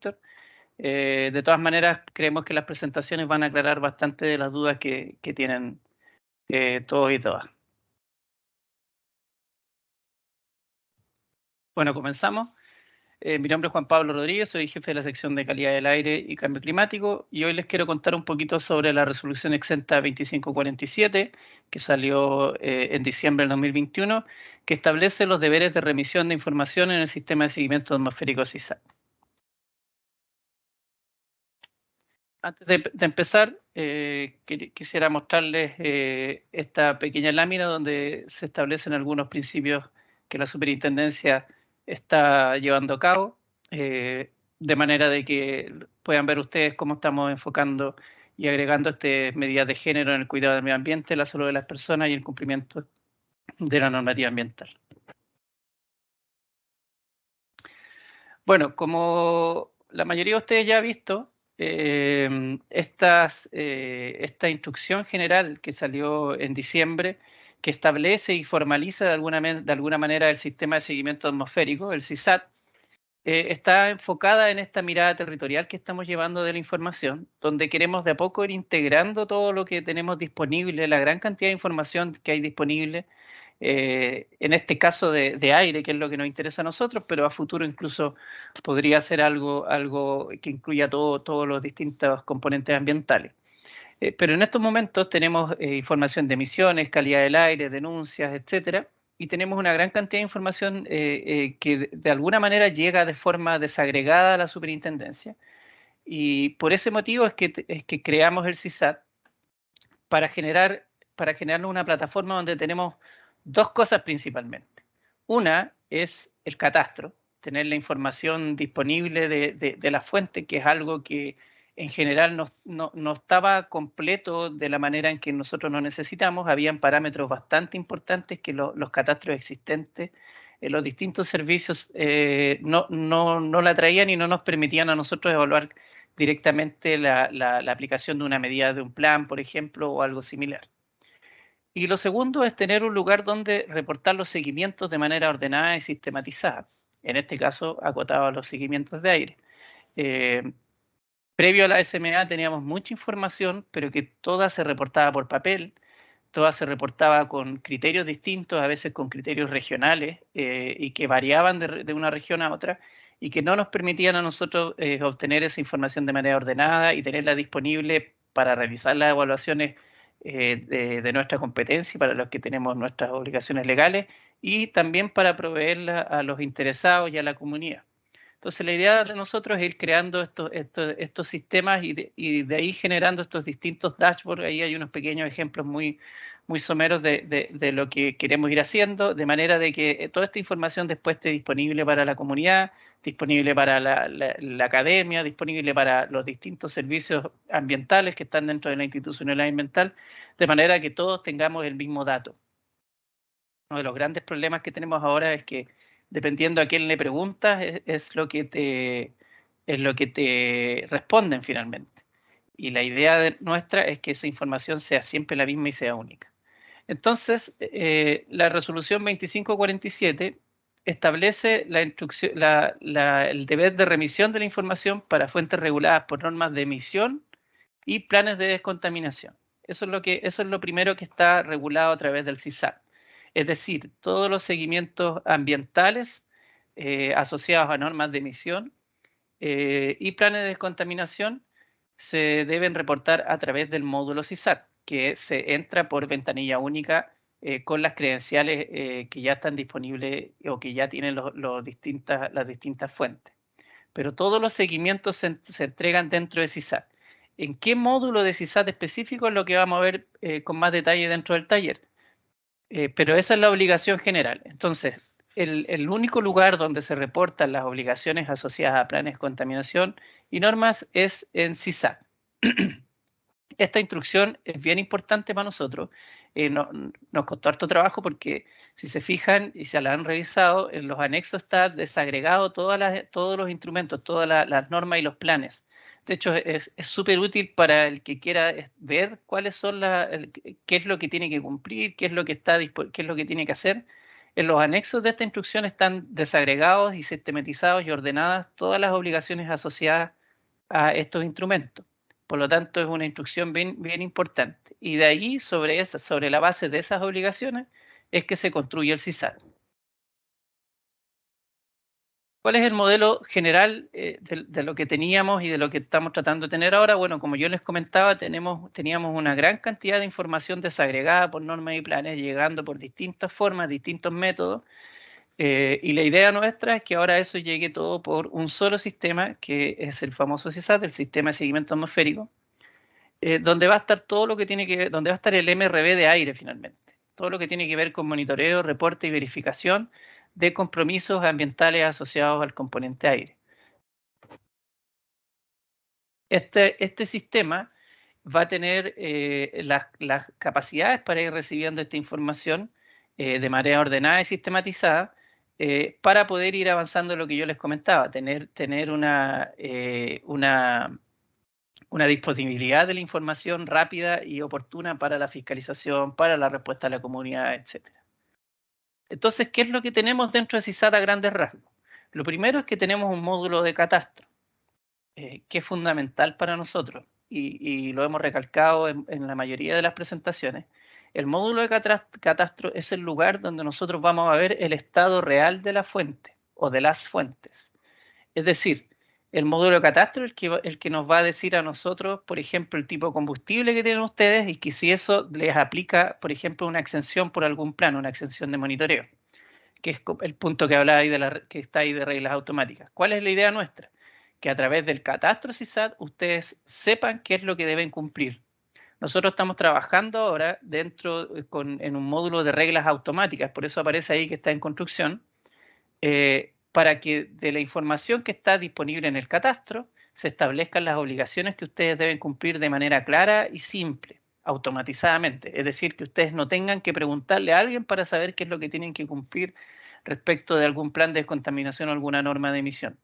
Víctor. De todas maneras, creemos que las presentaciones van a aclarar bastante de las dudas que tienen todos y todas. Bueno, comenzamos. Mi nombre es Juan Pablo Rodríguez, soy jefe de la sección de calidad del aire y cambio climático, y hoy les quiero contar un poquito sobre la resolución exenta 2547, que salió en diciembre del 2021, que establece los deberes de remisión de información en el sistema de seguimiento atmosférico CISAT. Antes de empezar, quisiera mostrarles esta pequeña lámina donde se establecen algunos principios que la superintendencia está llevando a cabo, de manera de que puedan ver ustedes cómo estamos enfocando y agregando medidas de género en el cuidado del medio ambiente, la salud de las personas y el cumplimiento de la normativa ambiental. Bueno, como la mayoría de ustedes ya ha visto, esta instrucción general que salió en diciembre, que establece y formaliza de alguna manera el sistema de seguimiento atmosférico, el CISAT, está enfocada en esta mirada territorial que estamos llevando de la información, donde queremos de a poco ir integrando todo lo que tenemos disponible, la gran cantidad de información que hay disponible, en este caso de aire, que es lo que nos interesa a nosotros, pero a futuro incluso podría ser algo que incluya todos los distintos componentes ambientales. Pero en estos momentos tenemos información de emisiones, calidad del aire, denuncias, etcétera, y tenemos una gran cantidad de información que de alguna manera llega de forma desagregada a la superintendencia. Y por ese motivo es que creamos el CISAT para generar una plataforma donde tenemos dos cosas principalmente. Una es el catastro, tener la información disponible de la fuente, que es algo que en general no estaba completo de la manera en que nosotros lo necesitamos. Habían parámetros bastante importantes que los catastros existentes en los distintos servicios no la traían y no nos permitían a nosotros evaluar directamente la aplicación de una medida de un plan, por ejemplo, o algo similar. Y lo segundo es tener un lugar donde reportar los seguimientos de manera ordenada y sistematizada. En este caso, acotado a los seguimientos de aire. Previo a la SMA teníamos mucha información, pero que toda se reportaba por papel, toda se reportaba con criterios distintos, a veces con criterios regionales, y que variaban de una región a otra, y que no nos permitían a nosotros obtener esa información de manera ordenada y tenerla disponible para realizar las evaluaciones de nuestra competencia y para los que tenemos nuestras obligaciones legales, y también para proveerla a los interesados y a la comunidad. Entonces la idea de nosotros es ir creando estos sistemas y de ahí generando estos distintos dashboards. Ahí hay unos pequeños ejemplos muy someros de lo que queremos ir haciendo, de manera de que toda esta información después esté disponible para la comunidad, disponible para la academia, disponible para los distintos servicios ambientales que están dentro de la institucionalidad ambiental, de manera que todos tengamos el mismo dato. Uno de los grandes problemas que tenemos ahora es que dependiendo a quién le preguntas, es lo que te responden finalmente. Y la idea nuestra es que esa información sea siempre la misma y sea única. Entonces, la resolución 2547 establece el deber de remisión de la información para fuentes reguladas por normas de emisión y planes de descontaminación. Eso es lo primero que está regulado a través del CISAT. Es decir, todos los seguimientos ambientales asociados a normas de emisión y planes de descontaminación se deben reportar a través del módulo CISAT, que se entra por ventanilla única con las credenciales que ya están disponibles o que ya tienen las distintas fuentes. Pero todos los seguimientos se entregan dentro de CISAT. ¿En qué módulo de CISAT específico es lo que vamos a ver con más detalle dentro del taller? Pero esa es la obligación general. Entonces, el único lugar donde se reportan las obligaciones asociadas a planes de contaminación y normas es en CISAT. Esta instrucción es bien importante para nosotros. Nos costó harto trabajo porque, si se fijan y se la han revisado, en los anexos está desagregado todos los instrumentos, todas las normas y los planes. De hecho, es súper útil para el que quiera ver cuáles son qué es lo que tiene que cumplir, qué es lo que tiene que hacer. En los anexos de esta instrucción están desagregados y sistematizados y ordenadas todas las obligaciones asociadas a estos instrumentos. Por lo tanto, es una instrucción bien importante. Y de ahí, sobre la base de esas obligaciones, es que se construye el CISAT. ¿Cuál es el modelo general de lo que teníamos y de lo que estamos tratando de tener ahora? Bueno, como yo les comentaba, teníamos una gran cantidad de información desagregada por normas y planes, llegando por distintas formas, distintos métodos, y la idea nuestra es que ahora eso llegue todo por un solo sistema, que es el famoso CISAT, el Sistema de Seguimiento Atmosférico, donde va a estar todo lo que tiene que ver, donde va a estar el MRV de aire finalmente, todo lo que tiene que ver con monitoreo, reporte y verificación de compromisos ambientales asociados al componente aire. Este sistema va a tener las capacidades para ir recibiendo esta información de manera ordenada y sistematizada para poder ir avanzando en lo que yo les comentaba, tener una disponibilidad de la información rápida y oportuna para la fiscalización, para la respuesta a la comunidad, etc. Entonces, ¿qué es lo que tenemos dentro de CISAT a grandes rasgos? Lo primero es que tenemos un módulo de catastro, que es fundamental para nosotros, y lo hemos recalcado en la mayoría de las presentaciones. El módulo de catastro es el lugar donde nosotros vamos a ver el estado real de la fuente o de las fuentes. Es decir, el módulo de catastro es el que nos va a decir a nosotros, por ejemplo, el tipo de combustible que tienen ustedes y que si eso les aplica, por ejemplo, una exención por algún plano, una exención de monitoreo, que es el punto que hablaba ahí que está ahí de reglas automáticas. ¿Cuál es la idea nuestra? Que a través del catastro CISAT ustedes sepan qué es lo que deben cumplir. Nosotros estamos trabajando ahora en un módulo de reglas automáticas, por eso aparece ahí que está en construcción, para que de la información que está disponible en el catastro se establezcan las obligaciones que ustedes deben cumplir de manera clara y simple, automatizadamente. Es decir, que ustedes no tengan que preguntarle a alguien para saber qué es lo que tienen que cumplir respecto de algún plan de descontaminación o alguna norma de emisión.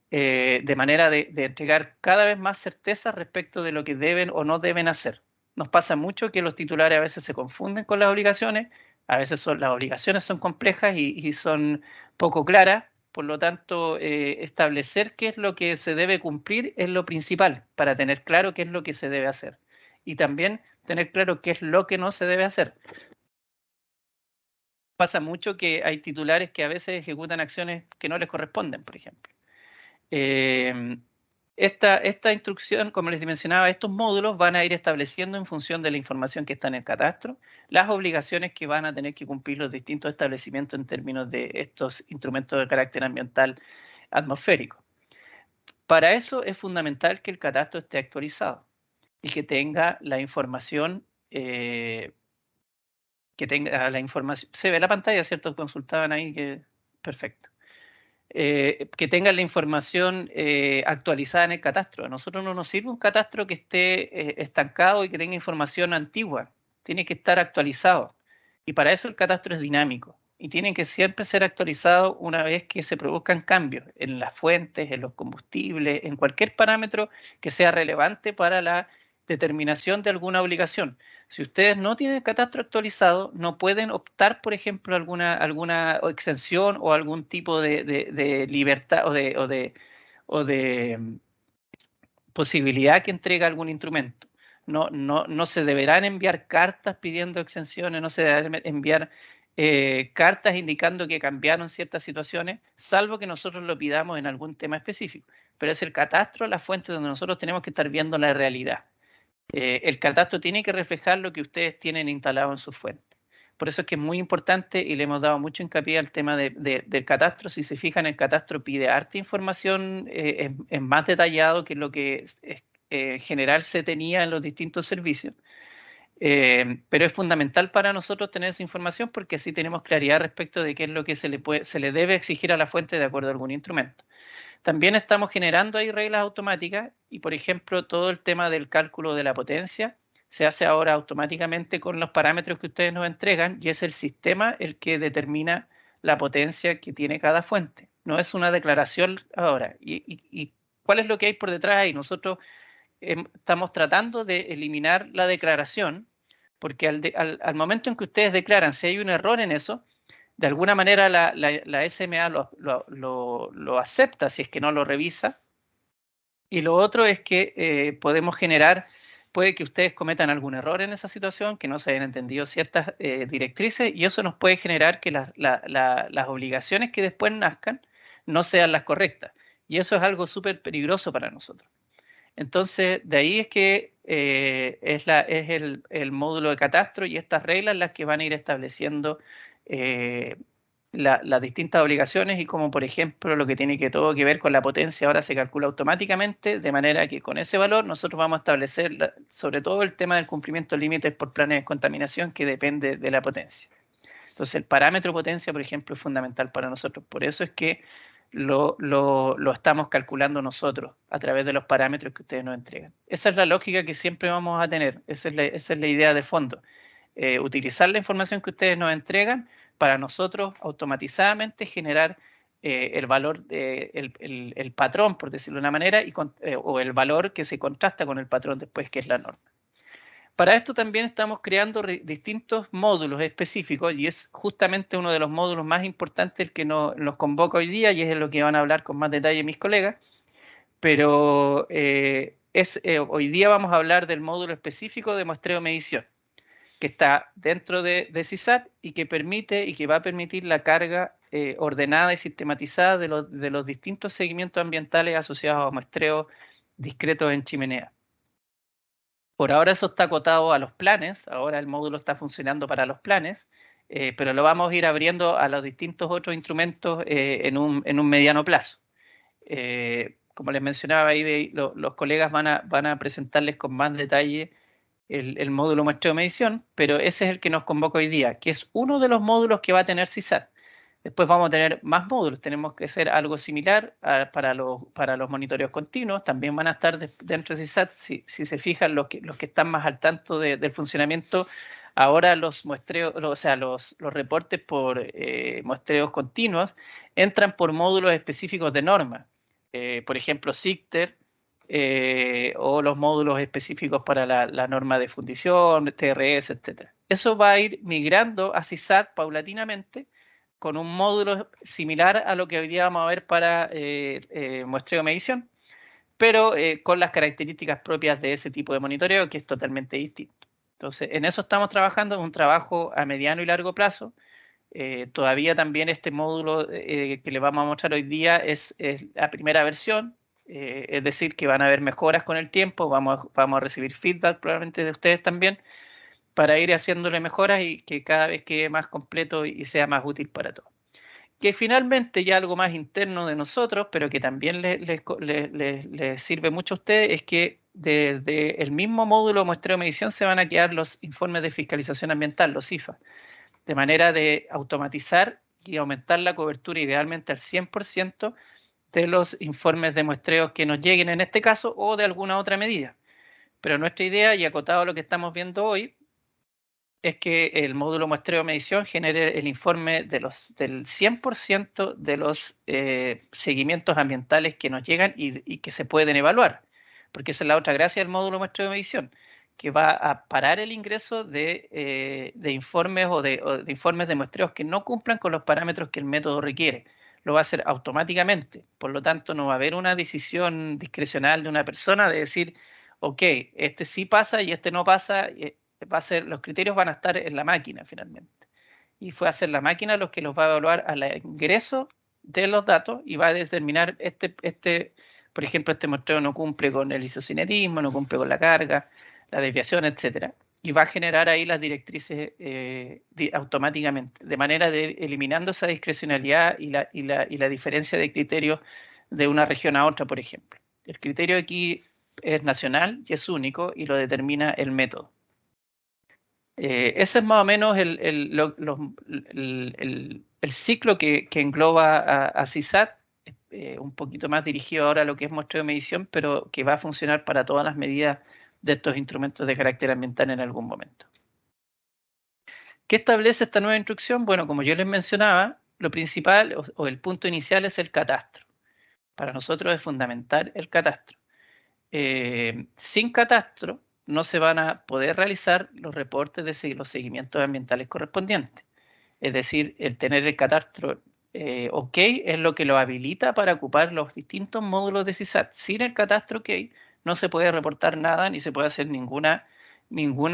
De manera de entregar cada vez más certeza respecto de lo que deben o no deben hacer. Nos pasa mucho que los titulares a veces se confunden con las obligaciones, a veces las obligaciones son complejas y son poco claras, por lo tanto, establecer qué es lo que se debe cumplir es lo principal para tener claro qué es lo que se debe hacer. Y también tener claro qué es lo que no se debe hacer. Pasa mucho que hay titulares que a veces ejecutan acciones que no les corresponden, por ejemplo. Esta instrucción, como les mencionaba, estos módulos van a ir estableciendo en función de la información que está en el catastro, las obligaciones que van a tener que cumplir los distintos establecimientos en términos de estos instrumentos de carácter ambiental atmosférico. Para eso es fundamental que el catastro esté actualizado y que tenga la información, se ve la pantalla, ¿cierto? Consultaban ahí, perfecto. Que tengan la información actualizada en el catastro. A nosotros no nos sirve un catastro que esté estancado y que tenga información antigua. Tiene que estar actualizado. Y para eso el catastro es dinámico. Y tiene que siempre ser actualizado una vez que se produzcan cambios en las fuentes, en los combustibles, en cualquier parámetro que sea relevante para la determinación de alguna obligación. Si ustedes no tienen el catastro actualizado, no pueden optar, por ejemplo, alguna exención o algún tipo de libertad o de posibilidad que entrega algún instrumento. No se deberán enviar cartas pidiendo exenciones, no se deberán enviar cartas indicando que cambiaron ciertas situaciones, salvo que nosotros lo pidamos en algún tema específico. Pero es el catastro la fuente donde nosotros tenemos que estar viendo la realidad. El catastro tiene que reflejar lo que ustedes tienen instalado en su fuente. Por eso es que es muy importante y le hemos dado mucho hincapié al tema del catastro. Si se fijan, el catastro pide harta información es más detallado que lo que en general se tenía en los distintos servicios. Pero es fundamental para nosotros tener esa información porque así tenemos claridad respecto de qué es lo que se le debe exigir a la fuente de acuerdo a algún instrumento. También estamos generando ahí reglas automáticas y, por ejemplo, todo el tema del cálculo de la potencia se hace ahora automáticamente con los parámetros que ustedes nos entregan y es el sistema el que determina la potencia que tiene cada fuente. No es una declaración ahora. ¿Y cuál es lo que hay por detrás ahí? Nosotros estamos tratando de eliminar la declaración porque al momento en que ustedes declaran, si hay un error en eso, De alguna manera la SMA lo acepta si es que no lo revisa. Y lo otro es que podemos generar, puede que ustedes cometan algún error en esa situación, que no se hayan entendido ciertas directrices, y eso nos puede generar que las obligaciones que después nazcan no sean las correctas. Y eso es algo súper peligroso para nosotros. Entonces, de ahí es que es el módulo de catastro y estas reglas las que van a ir estableciendo las distintas obligaciones, y como por ejemplo lo que tiene todo que ver con la potencia ahora se calcula automáticamente, de manera que con ese valor nosotros vamos a establecer sobre todo el tema del cumplimiento de límites por planes de contaminación, que depende de la potencia. Entonces el parámetro potencia, por ejemplo, es fundamental para nosotros. Por eso es que lo estamos calculando nosotros a través de los parámetros que ustedes nos entregan. Esa es la lógica que siempre vamos a tener. Esa es la idea de fondo. Utilizar la información que ustedes nos entregan para nosotros automatizadamente generar el valor, el patrón, por decirlo de una manera, o el valor que se contrasta con el patrón después, que es la norma. Para esto también estamos creando distintos módulos específicos, y es justamente uno de los módulos más importantes el que nos convoca hoy día, y es lo que van a hablar con más detalle mis colegas. Pero hoy día vamos a hablar del módulo específico de muestreo-medición, que está dentro de CISAT y que va a permitir la carga ordenada y sistematizada de los distintos seguimientos ambientales asociados a muestreos discretos en chimenea. Por ahora eso está acotado a los planes, ahora el módulo está funcionando para los planes, pero lo vamos a ir abriendo a los distintos otros instrumentos en un mediano plazo. Como les mencionaba ahí, los colegas van a presentarles con más detalle el módulo muestreo-medición, pero ese es el que nos convoca hoy día, que es uno de los módulos que va a tener CISAT. Después vamos a tener más módulos, tenemos que hacer algo similar para los monitoreos continuos, también van a estar dentro de CISAT. Si se fijan, los que están más al tanto del funcionamiento, ahora los muestreos, o sea, los reportes por muestreos continuos entran por módulos específicos de norma. Por ejemplo, SICTER, o los módulos específicos para la norma de fundición, TRS, etc. Eso va a ir migrando a CISAT paulatinamente, con un módulo similar a lo que hoy día vamos a ver para muestreo-medición, pero con las características propias de ese tipo de monitoreo, que es totalmente distinto. Entonces, en eso estamos trabajando, en un trabajo a mediano y largo plazo. Todavía también este módulo que les vamos a mostrar hoy día es la primera versión, es decir, que van a haber mejoras con el tiempo, vamos a recibir feedback probablemente de ustedes también, para ir haciéndole mejoras y que cada vez quede más completo y sea más útil para todos. Que finalmente, ya algo más interno de nosotros, pero que también les sirve mucho a ustedes, es que desde el mismo módulo muestreo-medición se van a quedar los informes de fiscalización ambiental, los IFA, de manera de automatizar y aumentar la cobertura idealmente al 100% de los informes de muestreos que nos lleguen en este caso, o de alguna otra medida. Pero nuestra idea, y acotado a lo que estamos viendo hoy, es que el módulo muestreo-medición genere el informe del 100% de los seguimientos ambientales que nos llegan y que se pueden evaluar, porque esa es la otra gracia del módulo muestreo-medición, que va a parar el ingreso de informes o de informes de muestreos que no cumplan con los parámetros que el método requiere. Lo va a hacer automáticamente, por lo tanto no va a haber una decisión discrecional de una persona de decir, ok, este sí pasa y este no pasa. Los criterios van a estar en la máquina finalmente. Y fue a ser la máquina los que los va a evaluar al ingreso de los datos y va a determinar por ejemplo, este muestreo no cumple con el isocinetismo, no cumple con la carga, la desviación, etcétera. Y va a generar ahí las directrices automáticamente, de manera de eliminando esa discrecionalidad y la diferencia de criterios de una región a otra, por ejemplo. El criterio aquí es nacional y es único y lo determina el método. Ese es más o menos el ciclo que engloba a CISAT, un poquito más dirigido ahora a lo que es muestreo de medición, pero que va a funcionar para todas las medidas de estos instrumentos de carácter ambiental en algún momento. ¿Qué establece esta nueva instrucción? Bueno, como yo les mencionaba, lo principal o el punto inicial es el catastro. Para nosotros es fundamental el catastro. Sin catastro no se van a poder realizar los reportes de los seguimientos ambientales correspondientes. Es decir, el tener el catastro OK es lo que lo habilita para ocupar los distintos módulos de CISAT. Sin el catastro OK no se puede reportar nada ni se puede hacer ninguna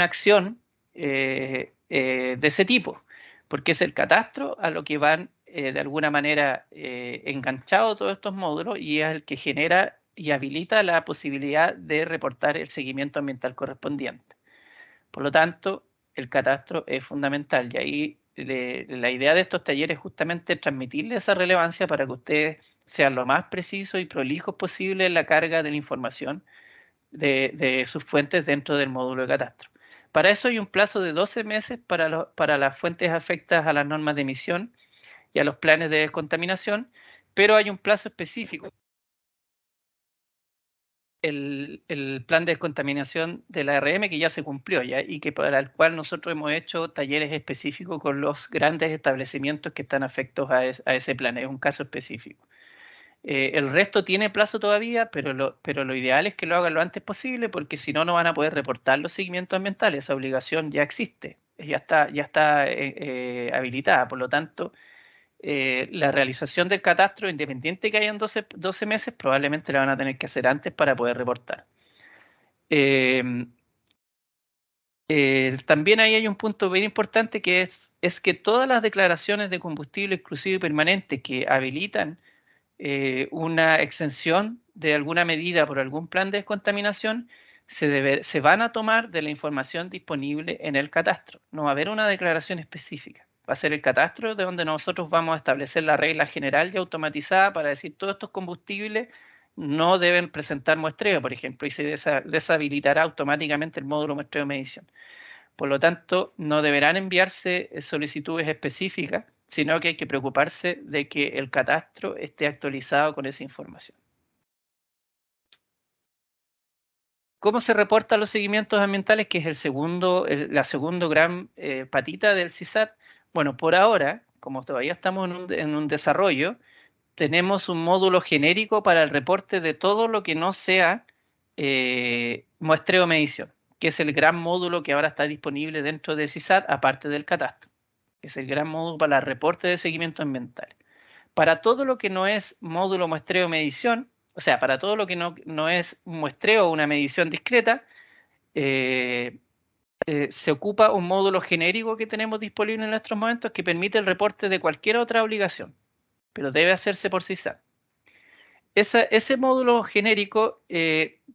acción de ese tipo, porque es el catastro a lo que van de alguna manera enganchados todos estos módulos y es el que genera y habilita la posibilidad de reportar el seguimiento ambiental correspondiente. Por lo tanto, el catastro es fundamental y ahí la idea de estos talleres es justamente transmitirle esa relevancia para que ustedes sean lo más precisos y prolijos posible en la carga de la información de sus fuentes dentro del módulo de catastro. Para eso hay un plazo de 12 meses para las fuentes afectadas a las normas de emisión y a los planes de descontaminación, pero hay un plazo específico. El plan de descontaminación de la ARM que ya se cumplió ya y que para el cual nosotros hemos hecho talleres específicos con los grandes establecimientos que están afectos a ese plan, es un caso específico. El resto tiene plazo todavía, pero lo ideal es que lo hagan lo antes posible porque si no, no van a poder reportar los seguimientos ambientales. Esa obligación ya existe, ya está habilitada. Por lo tanto, la realización del catastro, independiente que hayan 12 meses, probablemente la van a tener que hacer antes para poder reportar. También ahí hay un punto bien importante que es que todas las declaraciones de combustible exclusivo y permanente que habilitan una exención de alguna medida por algún plan de descontaminación se van a tomar de la información disponible en el catastro. No va a haber una declaración específica. Va a ser el catastro de donde nosotros vamos a establecer la regla general y automatizada para decir todos estos combustibles no deben presentar muestreo, por ejemplo, y se deshabilitará automáticamente el módulo muestreo de medición. Por lo tanto, no deberán enviarse solicitudes específicas, sino que hay que preocuparse de que el catastro esté actualizado con esa información. ¿Cómo se reportan los seguimientos ambientales? Que es la segunda gran patita del CISAT. Bueno, por ahora, como todavía estamos en un desarrollo, tenemos un módulo genérico para el reporte de todo lo que no sea muestreo medición, que es el gran módulo que ahora está disponible dentro de CISAT, aparte del catastro, que es el gran módulo para el reporte de seguimiento ambiental. Para todo lo que no es módulo muestreo medición, o sea, para todo lo que no es un muestreo o una medición discreta, se ocupa un módulo genérico que tenemos disponible en estos momentos que permite el reporte de cualquier otra obligación, pero debe hacerse por CISAT. Ese módulo genérico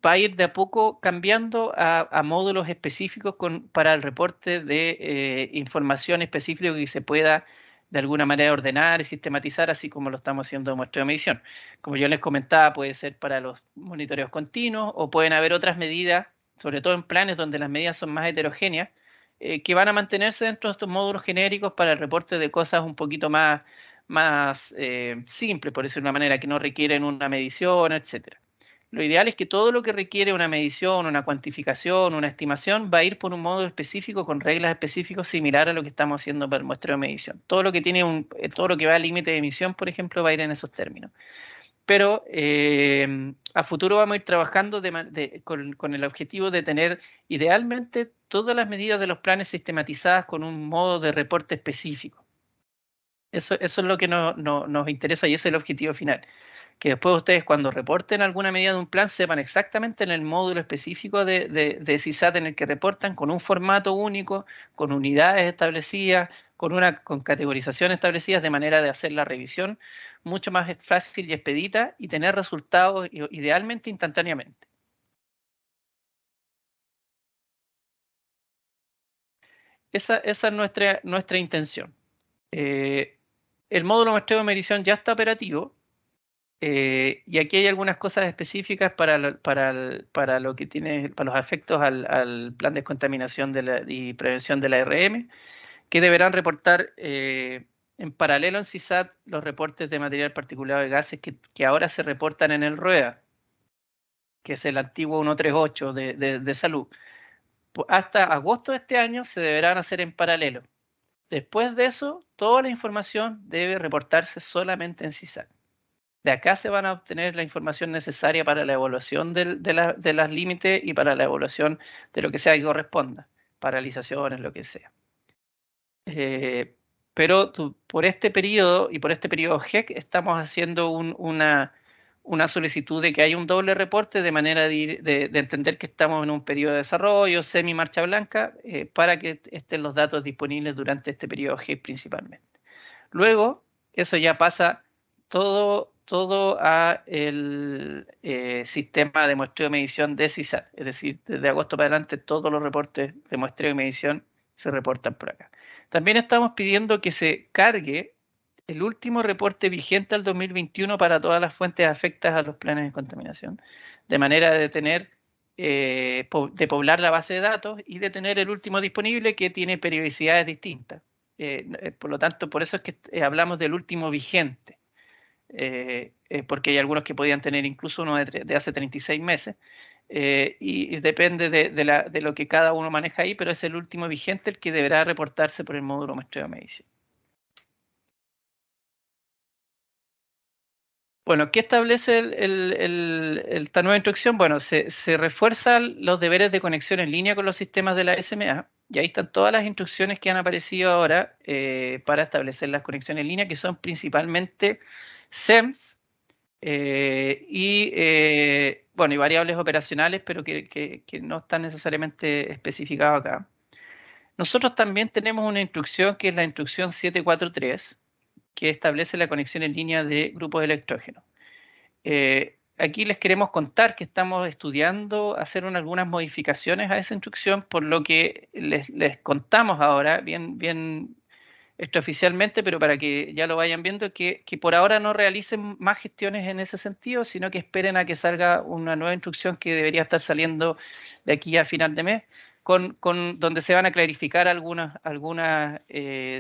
va a ir de a poco cambiando a módulos específicos para el reporte de información específica que se pueda de alguna manera ordenar y sistematizar, así como lo estamos haciendo en muestreo de medición. Como yo les comentaba, puede ser para los monitoreos continuos o pueden haber otras medidas, sobre todo en planes donde las medidas son más heterogéneas, que van a mantenerse dentro de estos módulos genéricos para el reporte de cosas un poquito más simples, por decirlo de una manera, que no requieren una medición, etc. Lo ideal es que todo lo que requiere una medición, una cuantificación, una estimación, va a ir por un módulo específico con reglas específicas similar a lo que estamos haciendo para el muestreo de medición. Todo lo que todo lo que va al límite de emisión, por ejemplo, va a ir en esos términos. Pero a futuro vamos a ir trabajando con el objetivo de tener idealmente todas las medidas de los planes sistematizadas con un modo de reporte específico. Eso es lo que nos interesa y ese es el objetivo final. Que después ustedes cuando reporten alguna medida de un plan sepan exactamente en el módulo específico de CISAT en el que reportan con un formato único, con unidades establecidas, con categorización establecidas de manera de hacer la revisión mucho más fácil y expedita y tener resultados idealmente instantáneamente. Esa es nuestra intención. El módulo muestreo de medición ya está operativo. Y aquí hay algunas cosas específicas para lo que tiene, para los efectos al plan de descontaminación y prevención de la ARM, que deberán reportar en paralelo en CISAT los reportes de material particulado de gases que ahora se reportan en el ROEA, que es el antiguo 138 de salud. Hasta agosto de este año se deberán hacer en paralelo. Después de eso, toda la información debe reportarse solamente en CISAT. De acá se van a obtener la información necesaria para la evaluación de las límites y para la evaluación de lo que sea que corresponda, paralizaciones, lo que sea. pero por este periodo y por este periodo GEC estamos haciendo una solicitud de que haya un doble reporte de manera de entender que estamos en un periodo de desarrollo, semi-marcha blanca, para que estén los datos disponibles durante este periodo GEC principalmente. Luego, eso ya pasa todo a el sistema de muestreo y medición de CISAT, es decir, desde agosto para adelante todos los reportes de muestreo y medición se reportan por acá. También estamos pidiendo que se cargue el último reporte vigente al 2021 para todas las fuentes afectas a los planes de contaminación, de manera de tener, de poblar la base de datos y de tener el último disponible que tiene periodicidades distintas. Por lo tanto, por eso es que hablamos del último vigente, porque hay algunos que podían tener incluso uno de hace 36 meses, y depende de lo que cada uno maneja ahí, pero es el último vigente el que deberá reportarse por el módulo muestreo de medición. Bueno, ¿qué establece esta nueva instrucción? Bueno, se refuerzan los deberes de conexión en línea con los sistemas de la SMA, y ahí están todas las instrucciones que han aparecido ahora para establecer las conexiones en línea, que son principalmente SEMS bueno, y variables operacionales, pero que no están necesariamente especificadas acá. Nosotros también tenemos una instrucción que es la instrucción 743, que establece la conexión en línea de grupos electrógenos. Aquí les queremos contar que estamos estudiando hacer algunas modificaciones a esa instrucción, por lo que les contamos ahora, bien extraoficialmente, pero para que ya lo vayan viendo, que por ahora no realicen más gestiones en ese sentido, sino que esperen a que salga una nueva instrucción que debería estar saliendo de aquí a final de mes, donde se van a clarificar algunas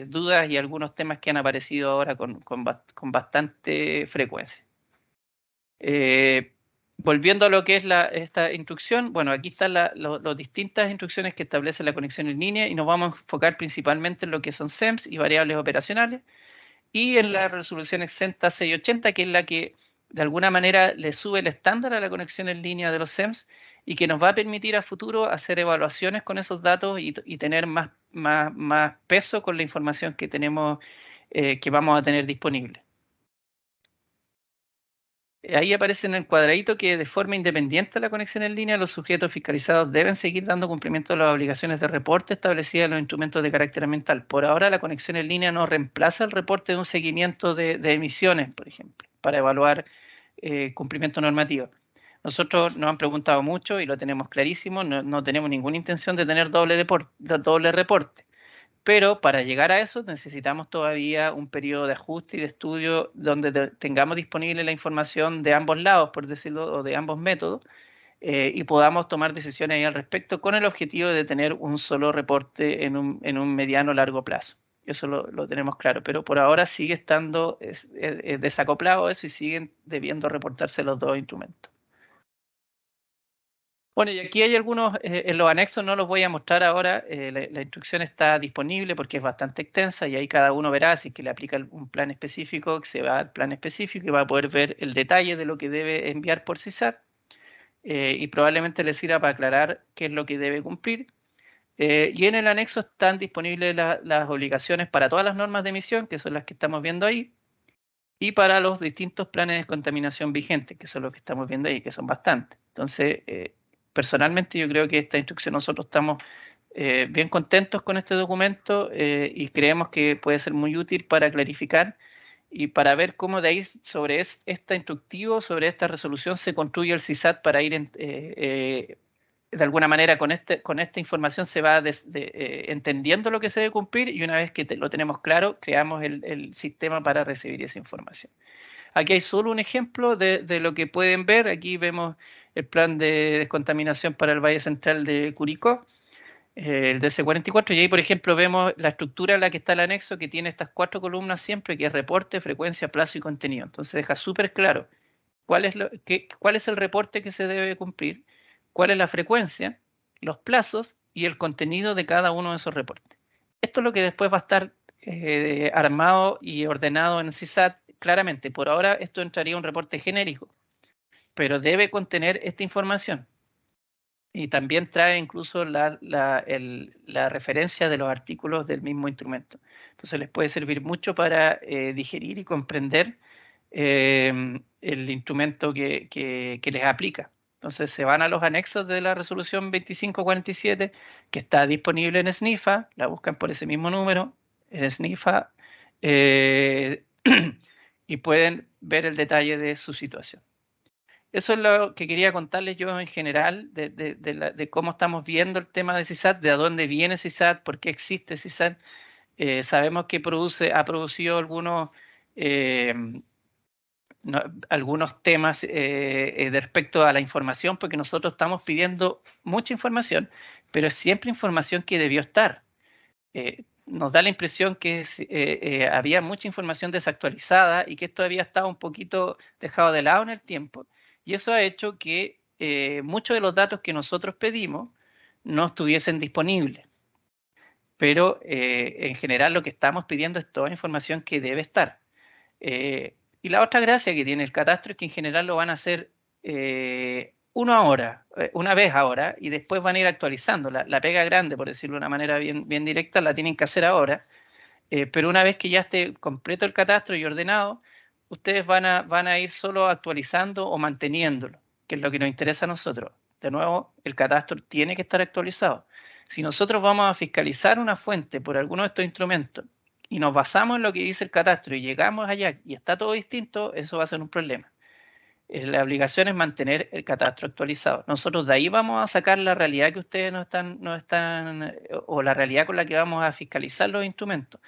dudas y algunos temas que han aparecido ahora con bastante frecuencia. Volviendo a lo que es esta instrucción, bueno, aquí están las distintas instrucciones que establecen la conexión en línea y nos vamos a enfocar principalmente en lo que son SEMS y variables operacionales y en la resolución exenta 680, que es la que de alguna manera le sube el estándar a la conexión en línea de los SEMS y que nos va a permitir a futuro hacer evaluaciones con esos datos y tener más peso con la información que tenemos, que vamos a tener disponible. Ahí aparece en el cuadradito que de forma independiente de la conexión en línea, los sujetos fiscalizados deben seguir dando cumplimiento a las obligaciones de reporte establecidas en los instrumentos de carácter ambiental. Por ahora, la conexión en línea no reemplaza el reporte de un seguimiento de emisiones, por ejemplo, para evaluar cumplimiento normativo. Nosotros nos han preguntado mucho y lo tenemos clarísimo, no tenemos ninguna intención de tener doble reporte. Pero para llegar a eso necesitamos todavía un periodo de ajuste y de estudio donde tengamos disponible la información de ambos lados, por decirlo, o de ambos métodos, y podamos tomar decisiones ahí al respecto con el objetivo de tener un solo reporte en un mediano o largo plazo. Eso lo tenemos claro, pero por ahora sigue estando desacoplado eso y siguen debiendo reportarse los dos instrumentos. Bueno, y aquí hay algunos, en los anexos no los voy a mostrar ahora, la instrucción está disponible porque es bastante extensa y ahí cada uno verá si es que le aplica un plan específico, que se va al plan específico y va a poder ver el detalle de lo que debe enviar por CISAT y probablemente les sirva para aclarar qué es lo que debe cumplir. Y en el anexo están disponibles las obligaciones para todas las normas de emisión, que son las que estamos viendo ahí, y para los distintos planes de contaminación vigentes, que son los que estamos viendo ahí, que son bastantes. Entonces, personalmente yo creo que esta instrucción nosotros estamos bien contentos con este documento y creemos que puede ser muy útil para clarificar y para ver cómo de ahí sobre esta instructivo, sobre esta resolución se construye el CISAT para ir de alguna manera con esta información se va entendiendo lo que se debe cumplir y una vez que lo tenemos claro, creamos el sistema para recibir esa información. Aquí hay solo un ejemplo de lo que pueden ver. Aquí vemos el plan de descontaminación para el Valle Central de Curicó, el DC44, y ahí, por ejemplo, vemos la estructura en la que está el anexo, que tiene estas 4 columnas siempre, que es reporte, frecuencia, plazo y contenido. Entonces deja súper claro cuál es el reporte que se debe cumplir, cuál es la frecuencia, los plazos y el contenido de cada uno de esos reportes. Esto es lo que después va a estar armado y ordenado en CISAT claramente. Por ahora esto entraría un reporte genérico, pero debe contener esta información. y también trae incluso la referencia de los artículos del mismo instrumento. Entonces les puede servir mucho para digerir y comprender el instrumento que les aplica. Entonces se van a los anexos de la resolución 2547, que está disponible en SNIFA, la buscan por ese mismo número, en SNIFA, y pueden ver el detalle de su situación. Eso es lo que quería contarles yo en general de cómo estamos viendo el tema de CISAT, de a dónde viene CISAT, por qué existe CISAT. Sabemos que ha producido algunos temas de respecto a la información, porque nosotros estamos pidiendo mucha información, pero es siempre información que debió estar. Nos da la impresión que había mucha información desactualizada y que esto había estado un poquito dejado de lado en el tiempo, y eso ha hecho que muchos de los datos que nosotros pedimos no estuviesen disponibles. Pero en general lo que estamos pidiendo es toda información que debe estar. Y la otra gracia que tiene el catastro es que en general lo van a hacer una vez ahora, y después van a ir actualizando. La pega grande, por decirlo de una manera bien directa, la tienen que hacer ahora, pero una vez que ya esté completo el catastro y ordenado, ustedes van a ir solo actualizando o manteniéndolo, que es lo que nos interesa a nosotros. De nuevo, el catastro tiene que estar actualizado. Si nosotros vamos a fiscalizar una fuente por alguno de estos instrumentos y nos basamos en lo que dice el catastro y llegamos allá y está todo distinto, eso va a ser un problema. La obligación es mantener el catastro actualizado. Nosotros de ahí vamos a sacar la realidad que ustedes no están, o la realidad con la que vamos a fiscalizar los instrumentos.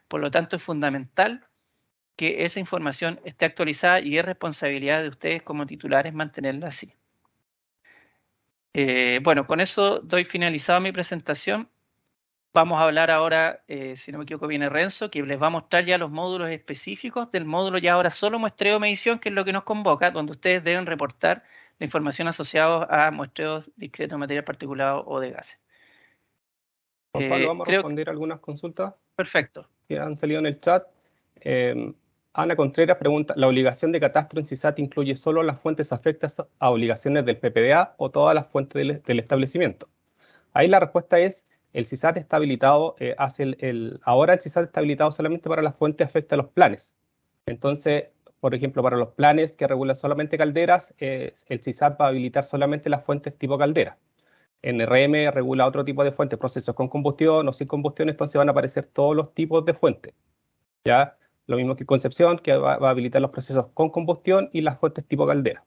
Por lo tanto, es fundamental que esa información esté actualizada y es responsabilidad de ustedes como titulares mantenerla así. Bueno, con eso doy finalizado mi presentación. Vamos a hablar ahora, si no me equivoco, viene Renzo, que les va a mostrar ya los módulos específicos del módulo ya ahora solo muestreo medición, que es lo que nos convoca, donde ustedes deben reportar la información asociada a muestreos discretos de material particulado o de gases. Juan Pablo, vamos a responder algunas consultas. Perfecto. Que han salido en el chat. Ana Contreras pregunta, ¿la obligación de catastro en CISAT incluye solo las fuentes afectas a obligaciones del PPDA o todas las fuentes del establecimiento? Ahí la respuesta es, el CISAT está habilitado, ahora el CISAT está habilitado solamente para las fuentes afectas a los planes. Entonces, por ejemplo, para los planes que regulan solamente calderas, el CISAT va a habilitar solamente las fuentes tipo caldera. En RM regula otro tipo de fuentes, procesos con combustión o sin combustión, entonces van a aparecer todos los tipos de fuentes. ¿Ya? Lo mismo que Concepción, que va a habilitar los procesos con combustión y las fuentes tipo caldera.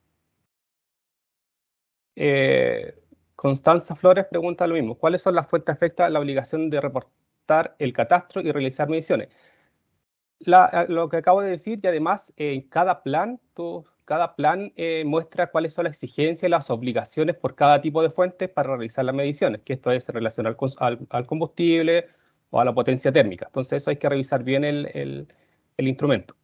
Constanza Flores pregunta lo mismo. ¿Cuáles son las fuentes afectadas a la obligación de reportar el catastro y realizar mediciones? Lo que acabo de decir, y además en cada plan muestra cuáles son las exigencias y las obligaciones por cada tipo de fuente para realizar las mediciones, que esto es relacionado al combustible o a la potencia térmica. Entonces eso hay que revisar bien el instrumento.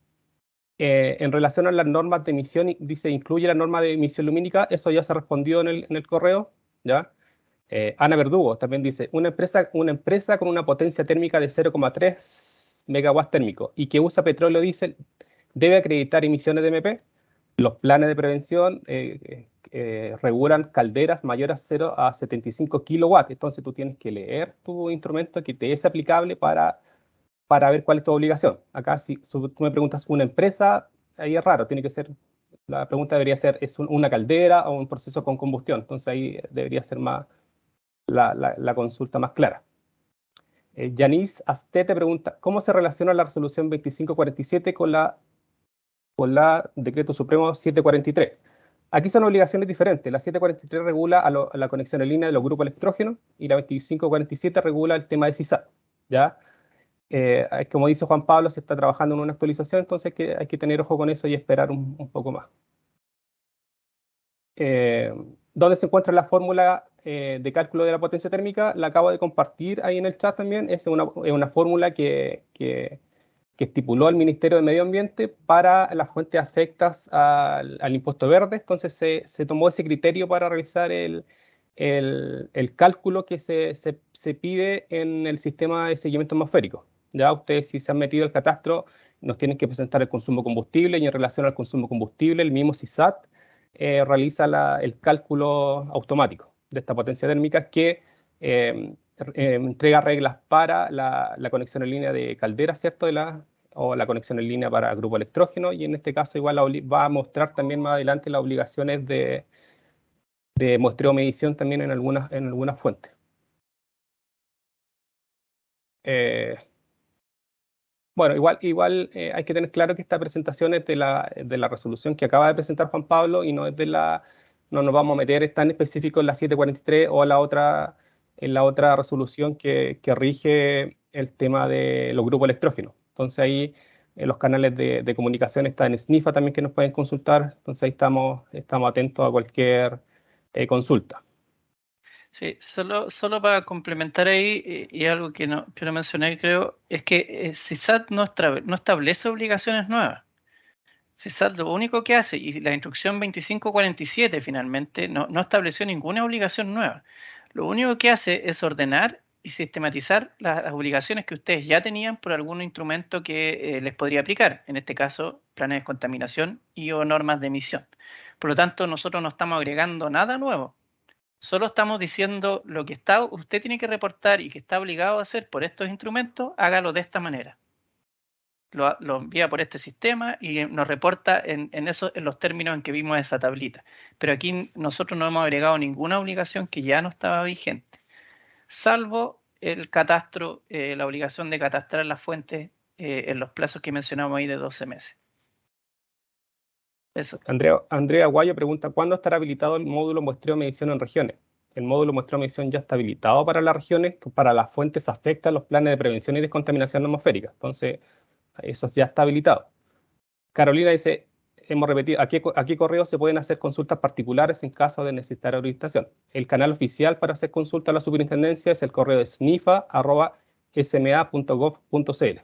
En relación a las normas de emisión, dice, incluye la norma de emisión lumínica, eso ya se respondió en el correo, ¿ya? Ana Verdugo también dice, una empresa con una potencia térmica de 0,3 megawatts térmicos y que usa petróleo diésel, ¿debe acreditar emisiones de MP? Los planes de prevención regulan calderas mayores a 0 a 75 kilowatts, entonces tú tienes que leer tu instrumento que te es aplicable para ver cuál es tu obligación. Acá, si tú me preguntas una empresa, ahí es raro, tiene que ser, la pregunta debería ser, ¿es una caldera o un proceso con combustión? Entonces ahí debería ser más la consulta más clara. Yanis Astete pregunta, ¿cómo se relaciona la resolución 2547 con la decreto supremo 743? Aquí son obligaciones diferentes. La 743 regula a la conexión en línea de los grupos electrógenos y la 2547 regula el tema de CISAT, ¿ya? Como dice Juan Pablo, se está trabajando en una actualización, entonces hay que tener ojo con eso y esperar un poco más. ¿Dónde se encuentra la fórmula de cálculo de la potencia térmica? La acabo de compartir ahí en el chat también. Es una fórmula que estipuló el Ministerio de Medio Ambiente para las fuentes afectas al impuesto verde. Entonces se tomó ese criterio para realizar el cálculo que se pide en el sistema de seguimiento atmosférico. Ya ustedes, si se han metido al catastro, nos tienen que presentar el consumo de combustible, y en relación al consumo de combustible, el mismo CISAT realiza el cálculo automático, esta potencia térmica que entrega reglas para la conexión en línea de caldera, ¿cierto? O la conexión en línea para grupo electrógeno, y en este caso igual va a mostrar también más adelante las obligaciones de muestreo-medición también en algunas fuentes. Bueno, igual hay que tener claro que esta presentación es de la resolución que acaba de presentar Juan Pablo, y no es no nos vamos a meter tan específico en la 743 o en la otra resolución que rige el tema de los grupos electrógenos. Entonces ahí los canales de comunicación están en SNIFA también, que nos pueden consultar. Entonces ahí estamos atentos a cualquier consulta. Sí, solo para complementar ahí, y algo que no mencioné, creo, es que CISAT no establece obligaciones nuevas. CISAT lo único que hace, y la instrucción 2547 finalmente, no estableció ninguna obligación nueva. Lo único que hace es ordenar y sistematizar las obligaciones que ustedes ya tenían por algún instrumento que les podría aplicar, en este caso, planes de contaminación o normas de emisión. Por lo tanto, nosotros no estamos agregando nada nuevo. Solo estamos diciendo lo que usted tiene que reportar y que está obligado a hacer por estos instrumentos, hágalo de esta manera. Lo envía por este sistema y nos reporta en los términos en que vimos esa tablita. Pero aquí nosotros no hemos agregado ninguna obligación que ya no estaba vigente, salvo el catastro, la obligación de catastrar las fuentes en los plazos que mencionamos ahí de 12 meses. Eso. Andrea Guayo pregunta: ¿cuándo estará habilitado el módulo muestreo medición en regiones? El módulo muestreo medición ya está habilitado para las regiones, para las fuentes afecta a los planes de prevención y descontaminación atmosférica. Entonces, eso ya está habilitado. Carolina dice: hemos repetido, ¿a qué correo se pueden hacer consultas particulares en caso de necesitar orientación? El canal oficial para hacer consulta a la superintendencia es el correo de snifa@sma.gov.cl.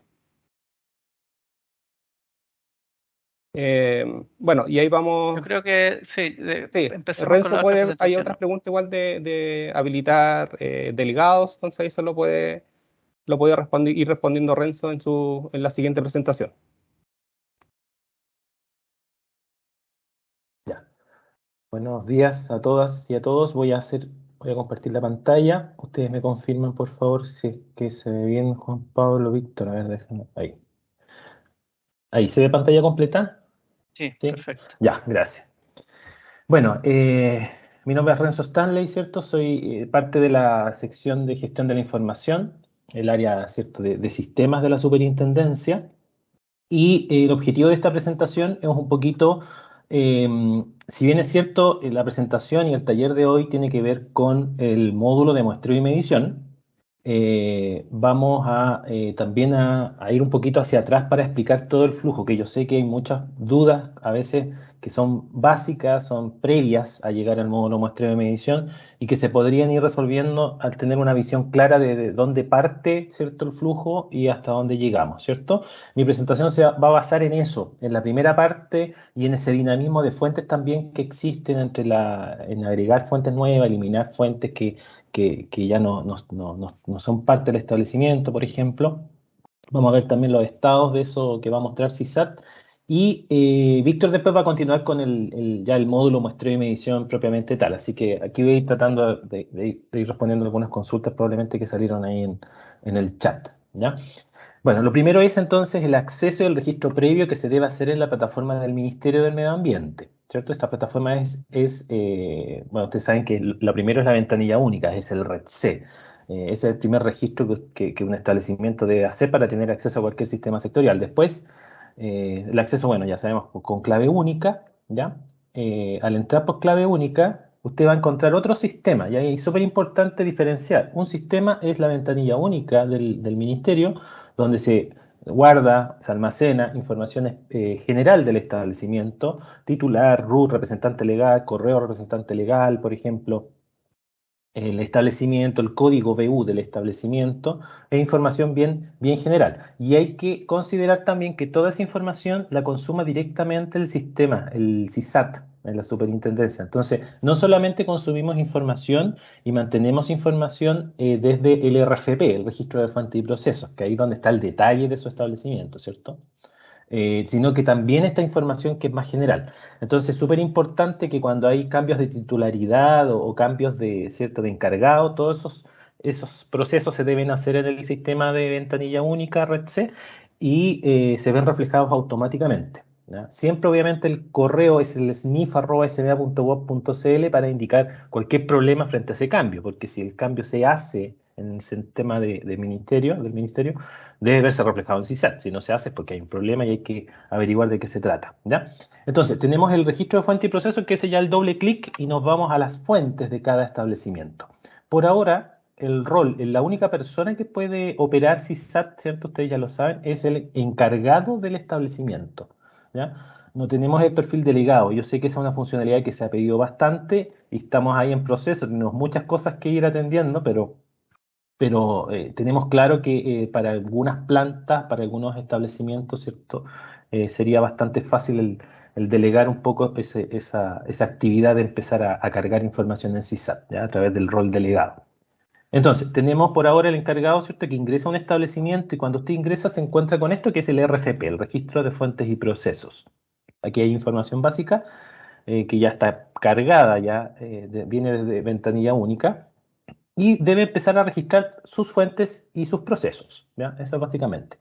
Bueno, y ahí vamos. Yo creo que sí, empecemos Renzo con la puede, otra hay presentación. otras preguntas igual de habilitar delegados, entonces eso lo puede ir respondiendo Renzo en la siguiente presentación. Ya. Buenos días a todas y a todos. Voy a compartir la pantalla. Ustedes me confirman, por favor, si es que se ve bien, Juan Pablo, Víctor. A ver, déjenme. Ahí. Ahí, ¿se ve pantalla completa? Sí, perfecto. Ya, gracias. Bueno, mi nombre es Renzo Stanley, ¿cierto? Soy parte de la sección de gestión de la información, el área, ¿cierto?, de sistemas de la superintendencia. Y el objetivo de esta presentación es un poquito, si bien es cierto, la presentación y el taller de hoy tiene que ver con el módulo de muestreo y medición, vamos también a ir un poquito hacia atrás para explicar todo el flujo, que yo sé que hay muchas dudas a veces que son básicas, son previas a llegar al módulo muestreo y medición, y que se podrían ir resolviendo al tener una visión clara de dónde parte, ¿cierto?, el flujo y hasta dónde llegamos, ¿cierto? Mi presentación se va a basar en eso, en la primera parte y en ese dinamismo de fuentes también que existen en agregar fuentes nuevas, eliminar fuentes que ya no son parte del establecimiento, por ejemplo. Vamos a ver también los estados de eso que va a mostrar CISAT. Y Víctor después va a continuar con ya el módulo muestreo y medición propiamente tal. Así que aquí voy a ir tratando de ir respondiendo algunas consultas probablemente que salieron ahí en el chat, ¿ya? Bueno, lo primero es entonces el acceso y el registro previo que se debe hacer en la plataforma del Ministerio del Medio Ambiente, ¿cierto? Esta plataforma bueno, ustedes saben que lo primero es la ventanilla única, es el REDC. Ese es el primer registro que un establecimiento debe hacer para tener acceso a cualquier sistema sectorial. Después, el acceso, bueno, ya sabemos, con clave única, ¿ya? Al entrar por clave única, usted va a encontrar otro sistema, y ahí es súper importante diferenciar. Un sistema es la ventanilla única del Ministerio, donde se guarda, se almacena información general del establecimiento, titular, RUT, representante legal, correo representante legal, por ejemplo, el establecimiento, el código BU del establecimiento, es información bien general. Y hay que considerar también que toda esa información la consuma directamente el sistema, el CISAT, en la superintendencia. Entonces, no solamente consumimos información y mantenemos información desde el RFP, el registro de fuentes y procesos, que ahí es donde está el detalle de su establecimiento, ¿cierto? sino que también esta información que es más general. Entonces, es súper importante que cuando hay cambios de titularidad o cambios de, ¿cierto?, de encargado, todos esos procesos se deben hacer en el sistema de ventanilla única Red C y se ven reflejados automáticamente, ¿ya? Siempre, obviamente, el correo es el snif@sba.gov.cl para indicar cualquier problema frente a ese cambio, porque si el cambio se hace en el sistema del ministerio, debe verse reflejado en CISAT. Si no se hace es porque hay un problema y hay que averiguar de qué se trata, ¿ya? Entonces, tenemos el registro de fuente y proceso, que es ya el doble clic, y nos vamos a las fuentes de cada establecimiento. Por ahora, la única persona que puede operar CISAT, ¿cierto? Ustedes ya lo saben, es el encargado del establecimiento, ¿ya? No tenemos el perfil delegado. Yo sé que esa es una funcionalidad que se ha pedido bastante y estamos ahí en proceso. Tenemos muchas cosas que ir atendiendo, pero tenemos claro que para algunas plantas, para algunos establecimientos, ¿cierto? Sería bastante fácil el delegar un poco esa actividad de empezar a cargar información en CISAT, ¿ya? A través del rol delegado. Entonces, tenemos por ahora el encargado, ¿cierto?, que ingresa a un establecimiento y cuando usted ingresa se encuentra con esto que es el RFP, el Registro de Fuentes y Procesos. Aquí hay información básica que ya está cargada, viene desde ventanilla única. Y debe empezar a registrar sus fuentes y sus procesos, ¿ya? Eso básicamente.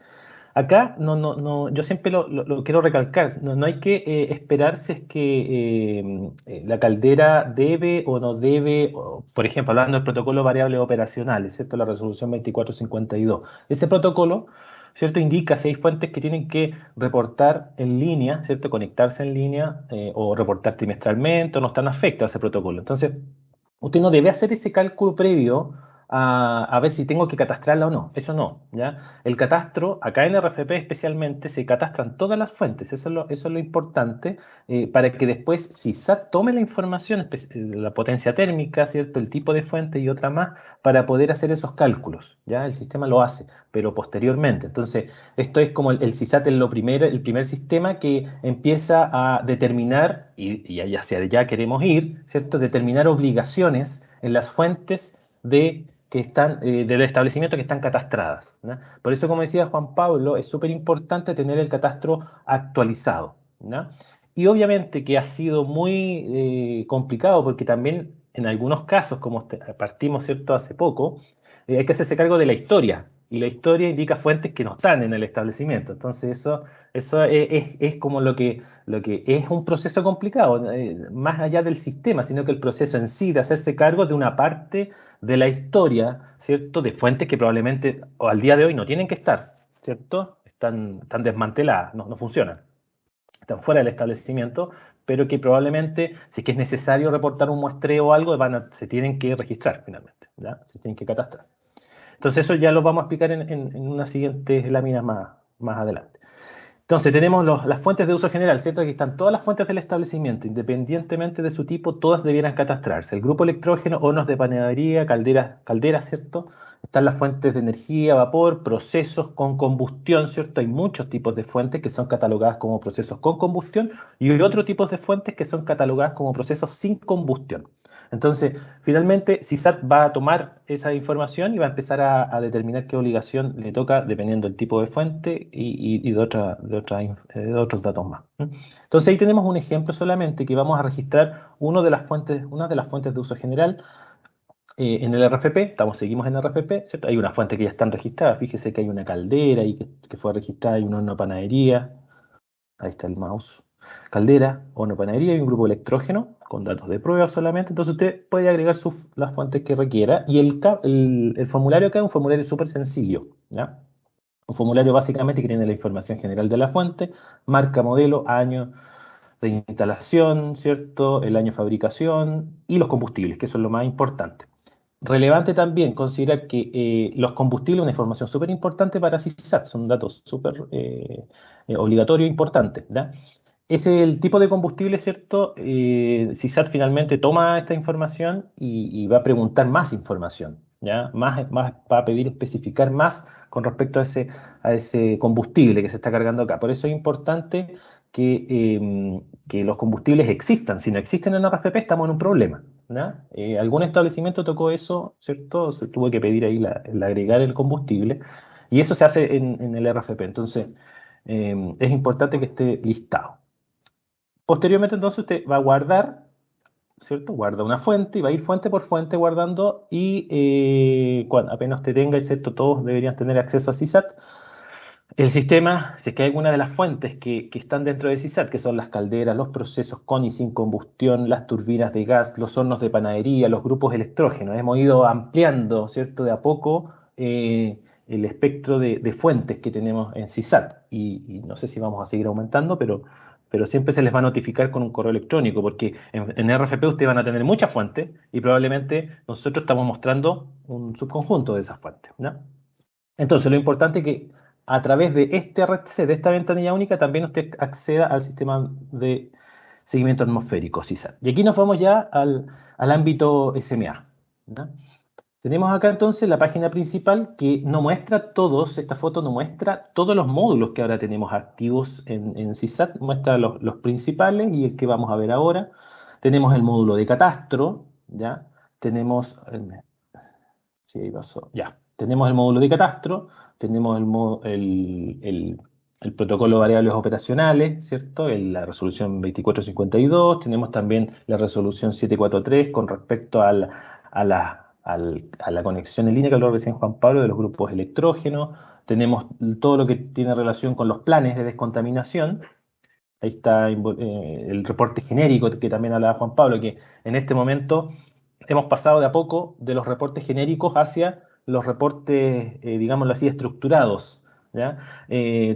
Acá yo siempre lo quiero recalcar, no hay que esperar si es que la caldera debe o no debe, por ejemplo, hablando del protocolo variables operacionales, ¿cierto? La resolución 2452. Ese protocolo, ¿cierto?, indica si hay fuentes que tienen que reportar en línea, ¿cierto?, conectarse en línea o reportar trimestralmente o no están afectados a ese protocolo. Entonces, usted no debe hacer ese cálculo previo a ver si tengo que catastrarla o no. Eso no, ¿ya? El catastro, acá en RFP especialmente, se catastran todas las fuentes. Eso es lo importante para que después, si SAT tome la información, la potencia térmica, ¿cierto?, el tipo de fuente y otra más, para poder hacer esos cálculos, ¿ya? El sistema lo hace, pero posteriormente. Entonces, esto es como el CISAT es el primer sistema que empieza a determinar, y hacia allá queremos ir, ¿cierto?, determinar obligaciones en las fuentes del establecimiento que están catastradas, ¿no? Por eso, como decía Juan Pablo, es súper importante tener el catastro actualizado, ¿no? Y obviamente que ha sido muy complicado porque también en algunos casos, como partimos, ¿cierto?, hace poco, hay que hacerse cargo de la historia. Y la historia indica fuentes que no están en el establecimiento. Entonces eso es como lo que es un proceso complicado, más allá del sistema, sino que el proceso en sí de hacerse cargo de una parte de la historia, ¿cierto?, de fuentes que probablemente o al día de hoy no tienen que estar, ¿cierto? Están desmanteladas, no funcionan, están fuera del establecimiento, pero que probablemente, si es que es necesario reportar un muestreo o algo, se tienen que registrar finalmente, ¿ya? Se tienen que catastrar. Entonces eso ya lo vamos a explicar en una siguiente lámina más adelante. Entonces tenemos las fuentes de uso general, ¿cierto? Aquí están todas las fuentes del establecimiento, independientemente de su tipo, todas debieran catastrarse. El grupo electrógeno, hornos de panadería, calderas, ¿cierto? Están las fuentes de energía, vapor, procesos con combustión, ¿cierto? Hay muchos tipos de fuentes que son catalogadas como procesos con combustión y hay otros tipos de fuentes que son catalogadas como procesos sin combustión. Entonces, finalmente, CISAT va a tomar esa información y va a empezar a determinar qué obligación le toca dependiendo del tipo de fuente y de otros datos más. Entonces, ahí tenemos un ejemplo solamente que vamos a registrar una de las fuentes de uso general en el RFP. Seguimos en RFP, ¿cierto? Hay una fuente que ya están registradas. Fíjese que hay una caldera y que fue registrada, hay un horno de panadería. Ahí está el mouse. Caldera, horno de panadería y un grupo electrógeno con datos de prueba solamente. Entonces usted puede agregar las fuentes que requiera y el formulario acá es un formulario súper sencillo, ¿ya? Un formulario básicamente que tiene la información general de la fuente, marca, modelo, año de instalación, ¿cierto?, el año de fabricación y los combustibles, que eso es lo más importante. Relevante también considerar que los combustibles, una información súper importante para CISAT, son datos súper obligatorios e importantes, ¿ya? Es el tipo de combustible, ¿cierto? CISAT finalmente toma esta información y va a preguntar más información, ¿ya? Va a pedir especificar más con respecto a ese combustible que se está cargando acá. Por eso es importante que los combustibles existan. Si no existen en la RFP, estamos en un problema, ¿ya? Algún establecimiento tocó eso, ¿cierto? Se tuvo que pedir ahí el agregar el combustible y eso se hace en el RFP. Entonces, es importante que esté listado. Posteriormente, entonces, usted va a guardar, ¿cierto? Guarda una fuente y va a ir fuente por fuente guardando y cuando apenas usted tenga, ¿cierto? Todos deberían tener acceso a CISAT. El sistema, si es que hay alguna de las fuentes que están dentro de CISAT, que son las calderas, los procesos con y sin combustión, las turbinas de gas, los hornos de panadería, los grupos electrógenos, hemos ido ampliando, ¿cierto? De a poco el espectro de fuentes que tenemos en CISAT. Y no sé si vamos a seguir aumentando, pero siempre se les va a notificar con un correo electrónico, porque en RFP ustedes van a tener muchas fuentes y probablemente nosotros estamos mostrando un subconjunto de esas fuentes, ¿no? Entonces, lo importante es que a través de este REDC, de esta ventanilla única, también usted acceda al sistema de seguimiento atmosférico, CISAT. Y aquí nos vamos ya al ámbito SMA, ¿no? Tenemos acá entonces la página principal que no muestra todos, esta foto no muestra todos los módulos que ahora tenemos activos en CISAT, muestra los principales y el que vamos a ver ahora. Tenemos el módulo de catastro, ¿ya? Tenemos, sí, ahí pasó, ya. Tenemos el módulo de catastro, tenemos el protocolo de variables operacionales, ¿cierto? La resolución 2452, tenemos también la resolución 743 con respecto a la conexión en línea que habló recién Juan Pablo de los grupos electrógenos, tenemos todo lo que tiene relación con los planes de descontaminación. Ahí está el reporte genérico que también hablaba Juan Pablo, que en este momento hemos pasado de a poco de los reportes genéricos hacia los reportes, digámoslo así, estructurados, ¿ya?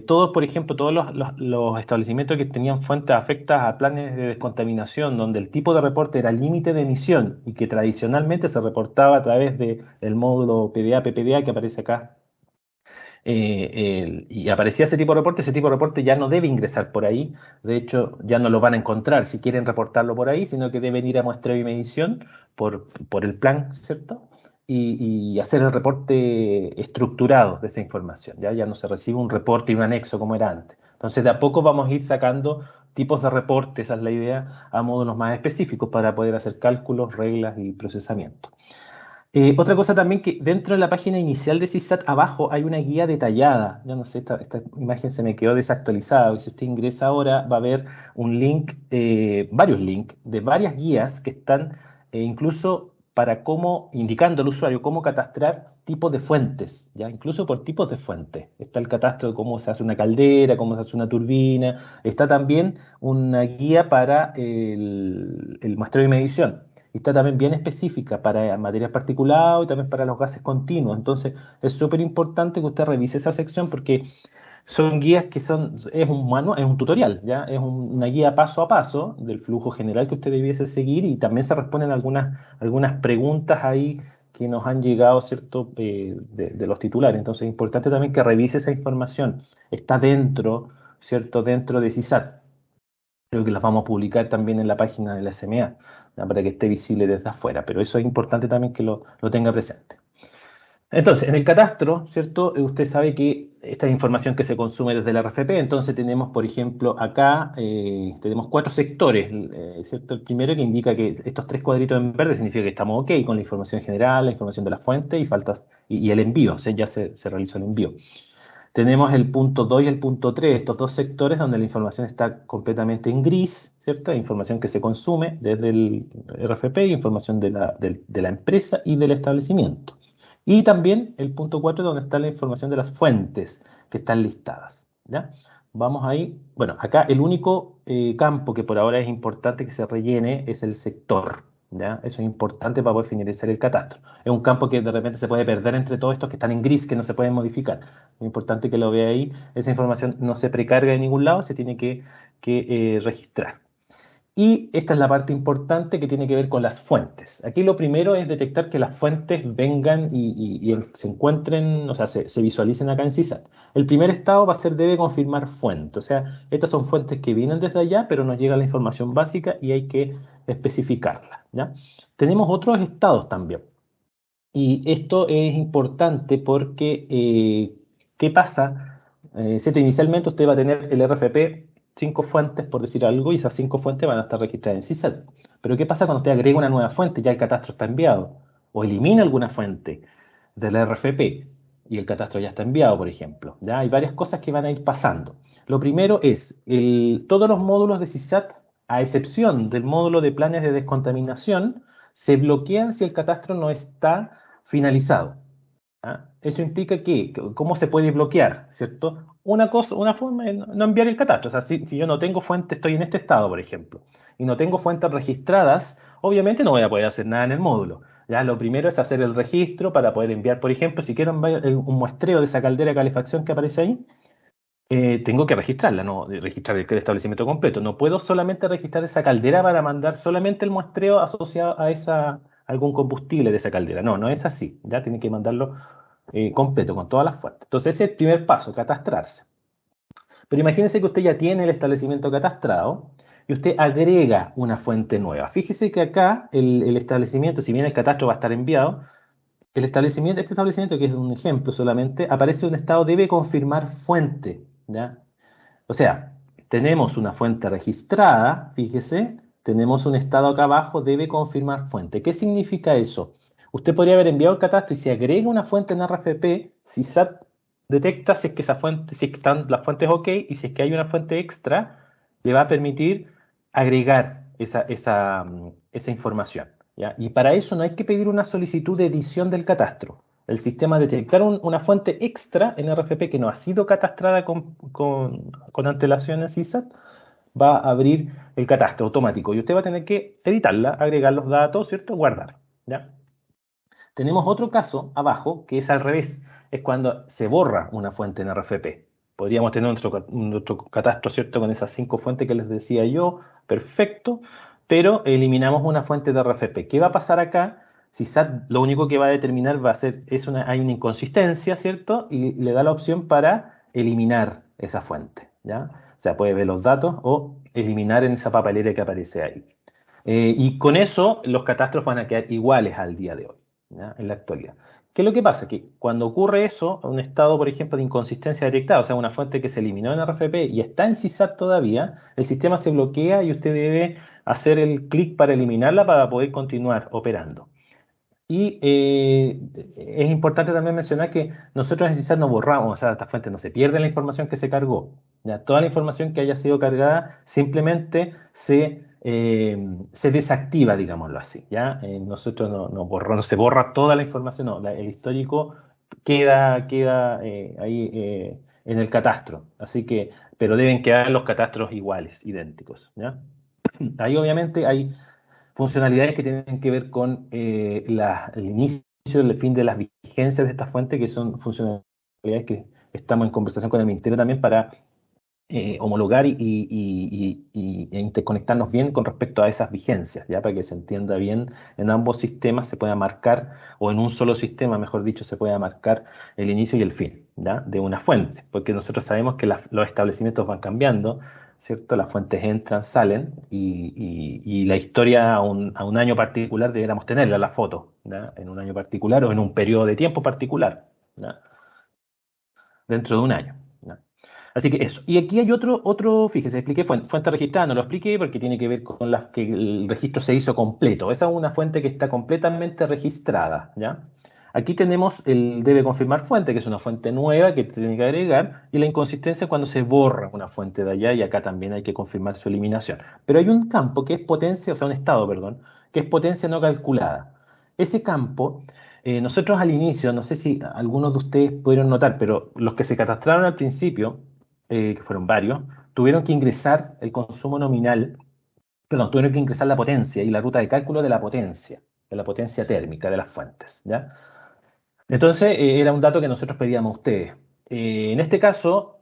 Todos, por ejemplo, todos los establecimientos que tenían fuentes afectas a planes de descontaminación, donde el tipo de reporte era límite de emisión y que tradicionalmente se reportaba a través del módulo PDA, PPDA que aparece acá, y aparecía ese tipo de reporte ya no debe ingresar por ahí, de hecho ya no lo van a encontrar si quieren reportarlo por ahí, sino que deben ir a muestreo y medición por el plan, ¿cierto? Y hacer el reporte estructurado de esa información, ya no se recibe un reporte y un anexo como era antes. Entonces de a poco vamos a ir sacando tipos de reportes, esa es la idea, a módulos más específicos para poder hacer cálculos, reglas y procesamiento. Otra cosa también que dentro de la página inicial de CISAT abajo hay una guía detallada. Yo no sé, esta imagen se me quedó desactualizada. Si usted ingresa ahora va a ver un link, varios links de varias guías que están incluso para cómo, indicando al usuario cómo catastrar tipos de fuentes, ¿ya? Incluso por tipos de fuentes. Está el catastro de cómo se hace una caldera, cómo se hace una turbina. Está también una guía para el muestreo y medición. Y está también bien específica para material particulado y también para los gases continuos. Entonces, es súper importante que usted revise esa sección porque son guías que es un manual, es un tutorial, ¿ya? Es una guía paso a paso del flujo general que usted debiese seguir y también se responden algunas preguntas ahí que nos han llegado, ¿cierto?, de los titulares. Entonces, es importante también que revise esa información. Está dentro, ¿cierto?, dentro de CISAT. Creo que las vamos a publicar también en la página de la SMA, ¿ya? Para que esté visible desde afuera, pero eso es importante también que lo tenga presente. Entonces, en el catastro, ¿cierto? Usted sabe que esta es información que se consume desde la RFP, entonces tenemos, por ejemplo, acá tenemos 4 sectores, ¿cierto? El primero que indica que estos 3 cuadritos en verde significa que estamos OK con la información general, la información de la fuente y el envío, o sea, ya se realizó el envío. Tenemos el punto 2 y el punto 3, estos dos sectores donde la información está completamente en gris, ¿cierto? Información que se consume desde el RFP, información de la empresa y del establecimiento. Y también el punto 4 donde está la información de las fuentes que están listadas, ¿ya? Vamos ahí. Bueno, acá el único campo que por ahora es importante que se rellene es el sector, ¿ya? Eso es importante para poder finalizar el catastro. Es un campo que de repente se puede perder entre todos estos que están en gris, que no se pueden modificar. Es importante que lo vea ahí. Esa información no se precarga de ningún lado, se tiene que registrar. Y esta es la parte importante que tiene que ver con las fuentes. Aquí lo primero es detectar que las fuentes vengan y se encuentren, o sea, se visualicen acá en CISAT. El primer estado va a ser debe confirmar fuente. O sea, estas son fuentes que vienen desde allá, pero nos llega la información básica y hay que especificarla, ¿ya? Tenemos otros estados también. Y esto es importante porque, ¿qué pasa? ¿Cierto? Inicialmente usted va a tener el RFP 5 fuentes, por decir algo, y esas 5 fuentes van a estar registradas en CISAT. Pero ¿qué pasa cuando usted agrega una nueva fuente? Ya el catastro está enviado. O elimina alguna fuente del RFP. y el catastro ya está enviado, por ejemplo. ¿Ya? Hay varias cosas que van a ir pasando. Lo primero es, todos los módulos de CISAT, a excepción del módulo de planes de descontaminación, se bloquean si el catastro no está finalizado. ¿Ah? Eso implica que, ¿cómo se puede bloquear? ¿Cierto? Una forma es no enviar el catastro. O sea, si yo no tengo fuente, estoy en este estado, por ejemplo, y no tengo fuentes registradas, obviamente no voy a poder hacer nada en el módulo. ¿Ya? Lo primero es hacer el registro para poder enviar, por ejemplo, si quiero enviar un muestreo de esa caldera de calefacción que aparece ahí, tengo que registrarla, no registrar el establecimiento completo. No puedo solamente registrar esa caldera para mandar solamente el muestreo asociado a algún combustible de esa caldera. No, no es así. Ya tiene que mandarlo completo, con todas las fuentes. Entonces, ese es el primer paso, catastrarse. Pero imagínense que usted ya tiene el establecimiento catastrado y usted agrega una fuente nueva. Fíjese que acá el establecimiento, si bien el catastro va a estar enviado, este establecimiento, que es un ejemplo solamente, aparece un estado debe confirmar fuente, ¿ya? O sea, tenemos una fuente registrada, fíjese, tenemos un estado acá abajo, debe confirmar fuente. ¿Qué significa eso? Usted podría haber enviado el catastro y si agrega una fuente en RFP, SAT detecta si es que esa fuente, si es que están las fuentes OK y si es que hay una fuente extra, le va a permitir agregar esa información. ¿Ya? Y para eso no hay que pedir una solicitud de edición del catastro. El sistema detectar una fuente extra en RFP que no ha sido catastrada con antelación en CISAT, va a abrir el catastro automático y usted va a tener que editarla, agregar los datos, ¿cierto? Guardar. ¿Ya? Tenemos otro caso abajo que es al revés, es cuando se borra una fuente en RFP. Podríamos tener nuestro catastro, ¿cierto? Con esas 5 fuentes que les decía yo, perfecto, pero eliminamos una fuente de RFP. ¿Qué va a pasar acá? SAT lo único que va a determinar va a ser, hay una inconsistencia, ¿cierto? Y le da la opción para eliminar esa fuente, ¿ya? O sea, puede ver los datos o eliminar en esa papelera que aparece ahí. Y con eso los catastros van a quedar iguales al día de hoy, ¿ya? En la actualidad. ¿Qué es lo que pasa? Que cuando ocurre eso, un estado, por ejemplo, de inconsistencia detectada, o sea, una fuente que se eliminó en RFP y está en CISAT todavía, el sistema se bloquea y usted debe hacer el clic para eliminarla para poder continuar operando. Y es importante también mencionar que nosotros en CISAT no borramos, o sea, esta fuente no se pierde la información que se cargó. ¿Ya? Toda la información que haya sido cargada simplemente se desactiva, digámoslo así. ¿Ya? Nosotros no se borra toda la información, no, el histórico queda ahí en el catastro. Así que, pero deben quedar los catastros iguales, idénticos. ¿Ya? Ahí obviamente hay funcionalidades que tienen que ver con el inicio y el fin de las vigencias de esta fuente, que son funcionalidades que estamos en conversación con el Ministerio también para homologar e interconectarnos bien con respecto a esas vigencias, ¿ya? Para que se entienda bien en ambos sistemas se pueda marcar, o en un solo sistema, mejor dicho, se pueda marcar el inicio y el fin, ¿ya? De una fuente, porque nosotros sabemos que los establecimientos van cambiando, ¿cierto? Las fuentes entran, salen, y la historia a un año particular deberíamos tenerla, la foto, ¿ya? En un año particular o en un periodo de tiempo particular, ¿ya? Dentro de un año, ¿ya? Así que eso. Y aquí hay otro, fíjese, expliqué fuente registrada, no lo expliqué porque tiene que ver con las que el registro se hizo completo. Esa es una fuente que está completamente registrada, ¿ya? Aquí tenemos el debe confirmar fuente, que es una fuente nueva que tiene que agregar, y la inconsistencia cuando se borra una fuente de allá, y acá también hay que confirmar su eliminación. Pero hay un campo que es potencia, o sea, un estado, perdón, que es potencia no calculada. Ese campo, nosotros al inicio, no sé si algunos de ustedes pudieron notar, pero los que se catastraron al principio, que fueron varios, tuvieron que ingresar el consumo nominal, perdón, tuvieron que ingresar la potencia y la ruta de cálculo de la potencia térmica de las fuentes, ¿ya? Entonces, era un dato que nosotros pedíamos a ustedes. En este caso,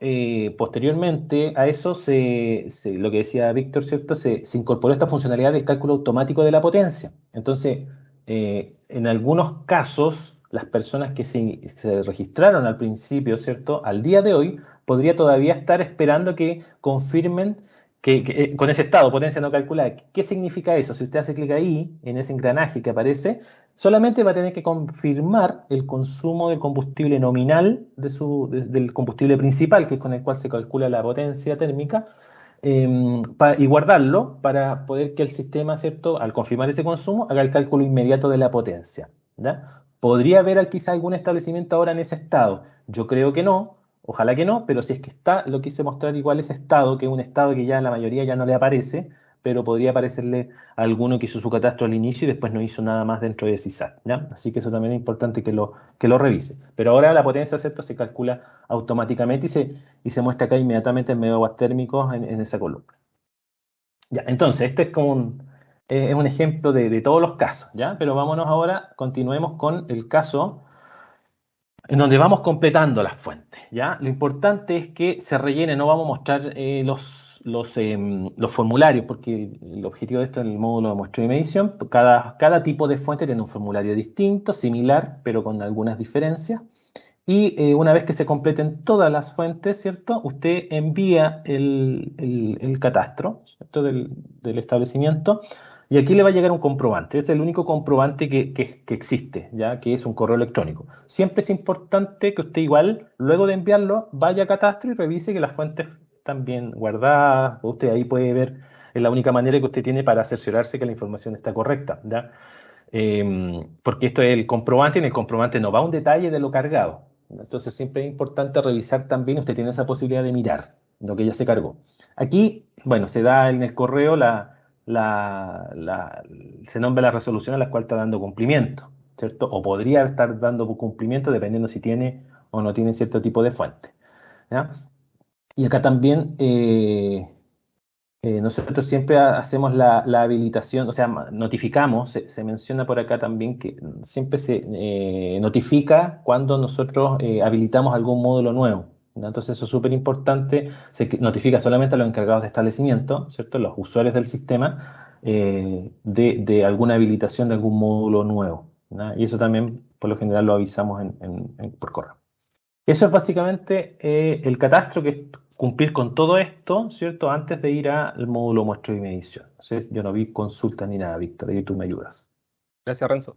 posteriormente a eso, lo que decía Víctor, ¿cierto? Se incorporó esta funcionalidad del cálculo automático de la potencia. Entonces, en algunos casos, las personas que se registraron al principio, ¿cierto? Al día de hoy, podría todavía estar esperando que confirmen con ese estado, potencia no calculada. ¿Qué significa eso? Si usted hace clic ahí, en ese engranaje que aparece, solamente va a tener que confirmar el consumo de combustible nominal del combustible principal, que es con el cual se calcula la potencia térmica, y guardarlo para poder que el sistema, ¿cierto?, al confirmar ese consumo, haga el cálculo inmediato de la potencia, ¿ya? ¿Podría haber quizá algún establecimiento ahora en ese estado? Yo creo que no, ojalá que no, pero si es que está, lo quise mostrar igual ese estado, que es un estado que ya en la mayoría ya no le aparece, pero podría aparecerle a alguno que hizo su catastro al inicio y después no hizo nada más dentro de CISAT, ¿ya? Así que eso también es importante que lo revise. Pero ahora la potencia de acepto se calcula automáticamente y se muestra acá inmediatamente en megawatts térmicos en esa columna. Ya, entonces, este es como es un ejemplo de todos los casos, ¿ya? Pero vámonos ahora, continuemos con el caso en donde vamos completando las fuentes, ¿ya? Lo importante es que se rellene, no vamos a mostrar los formularios, porque el objetivo de esto en el módulo de muestreo y medición, cada tipo de fuente tiene un formulario distinto, similar, pero con algunas diferencias. Y una vez que se completen todas las fuentes, ¿cierto? Usted envía el catastro, ¿cierto? del establecimiento y aquí le va a llegar un comprobante. Es el único comprobante que existe, ¿ya? Que es un correo electrónico. Siempre es importante que usted igual, luego de enviarlo, vaya a catastro y revise que las fuentes están bien guardadas. Usted ahí puede ver, es la única manera que usted tiene para cerciorarse que la información está correcta, ¿ya? Porque esto es el comprobante y en el comprobante no va un detalle de lo cargado. Entonces siempre es importante revisar también, usted tiene esa posibilidad de mirar lo que ya se cargó. Aquí, bueno, se da en el correo se nombra la resolución a la cual está dando cumplimiento, ¿cierto? O podría estar dando cumplimiento dependiendo si tiene o no tiene cierto tipo de fuente, ¿ya? Y acá también nosotros siempre hacemos la habilitación, o sea, notificamos, se menciona por acá también que siempre se notifica cuando nosotros habilitamos algún módulo nuevo, ¿no? Entonces eso es súper importante, notifica solamente a los encargados de establecimiento, ¿cierto? Los usuarios del sistema, de alguna habilitación de algún módulo nuevo, ¿no? Y eso también por lo general lo avisamos por correo. Eso es básicamente el catastro, que es cumplir con todo esto, ¿cierto? Antes de ir al módulo muestreo y medición. Entonces, yo no vi consulta ni nada, Víctor, y tú me ayudas. Gracias, Renzo.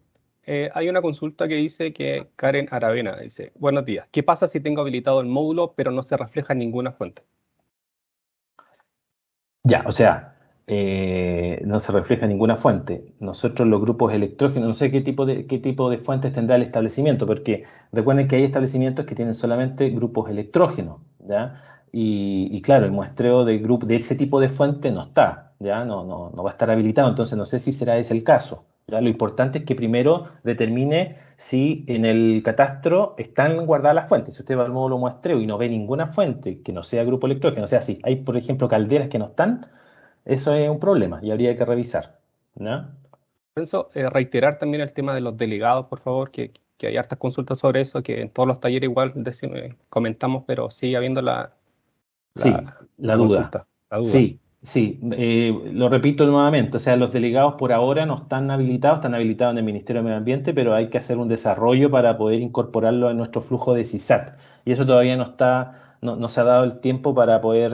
Hay una consulta que dice que Karen Aravena dice: buenos días, ¿qué pasa si tengo habilitado el módulo pero no se refleja en ninguna fuente? Ya, o sea, no se refleja ninguna fuente. Nosotros los grupos electrógenos, no sé qué tipo de fuentes tendrá el establecimiento, porque recuerden que hay establecimientos que tienen solamente grupos electrógenos, ¿ya? Y claro, el muestreo de ese tipo de fuente no está, ¿ya? No va a estar habilitado, entonces no sé si será ese el caso, ¿ya? Lo importante es que primero determine si en el catastro están guardadas las fuentes. Si usted va al módulo muestreo y no ve ninguna fuente que no sea grupo electrógeno, o sea, si hay, por ejemplo, calderas que no están, eso es un problema y habría que revisar, ¿no? Renzo, reiterar también el tema de los delegados, por favor, que hay hartas consultas sobre eso, que en todos los talleres igual comentamos, pero sigue habiendo la Sí, la duda. consulta, la duda. Sí, sí. Lo repito nuevamente, o sea, los delegados por ahora no están están habilitados en el Ministerio de Medio Ambiente, pero hay que hacer un desarrollo para poder incorporarlo en nuestro flujo de CISAT. Y eso todavía no se ha dado el tiempo para poder,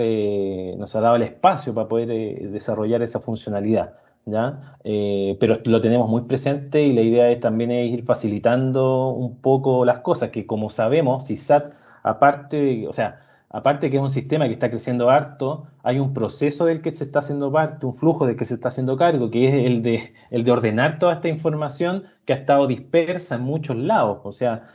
no se ha dado el espacio para poder desarrollar esa funcionalidad, ¿ya? Pero lo tenemos muy presente y la idea es también ir facilitando un poco las cosas, que como sabemos, CISAT, o sea, aparte que es un sistema que está creciendo harto, hay un proceso del que se está haciendo parte, un flujo del que se está haciendo cargo, que es el de ordenar toda esta información que ha estado dispersa en muchos lados. O sea,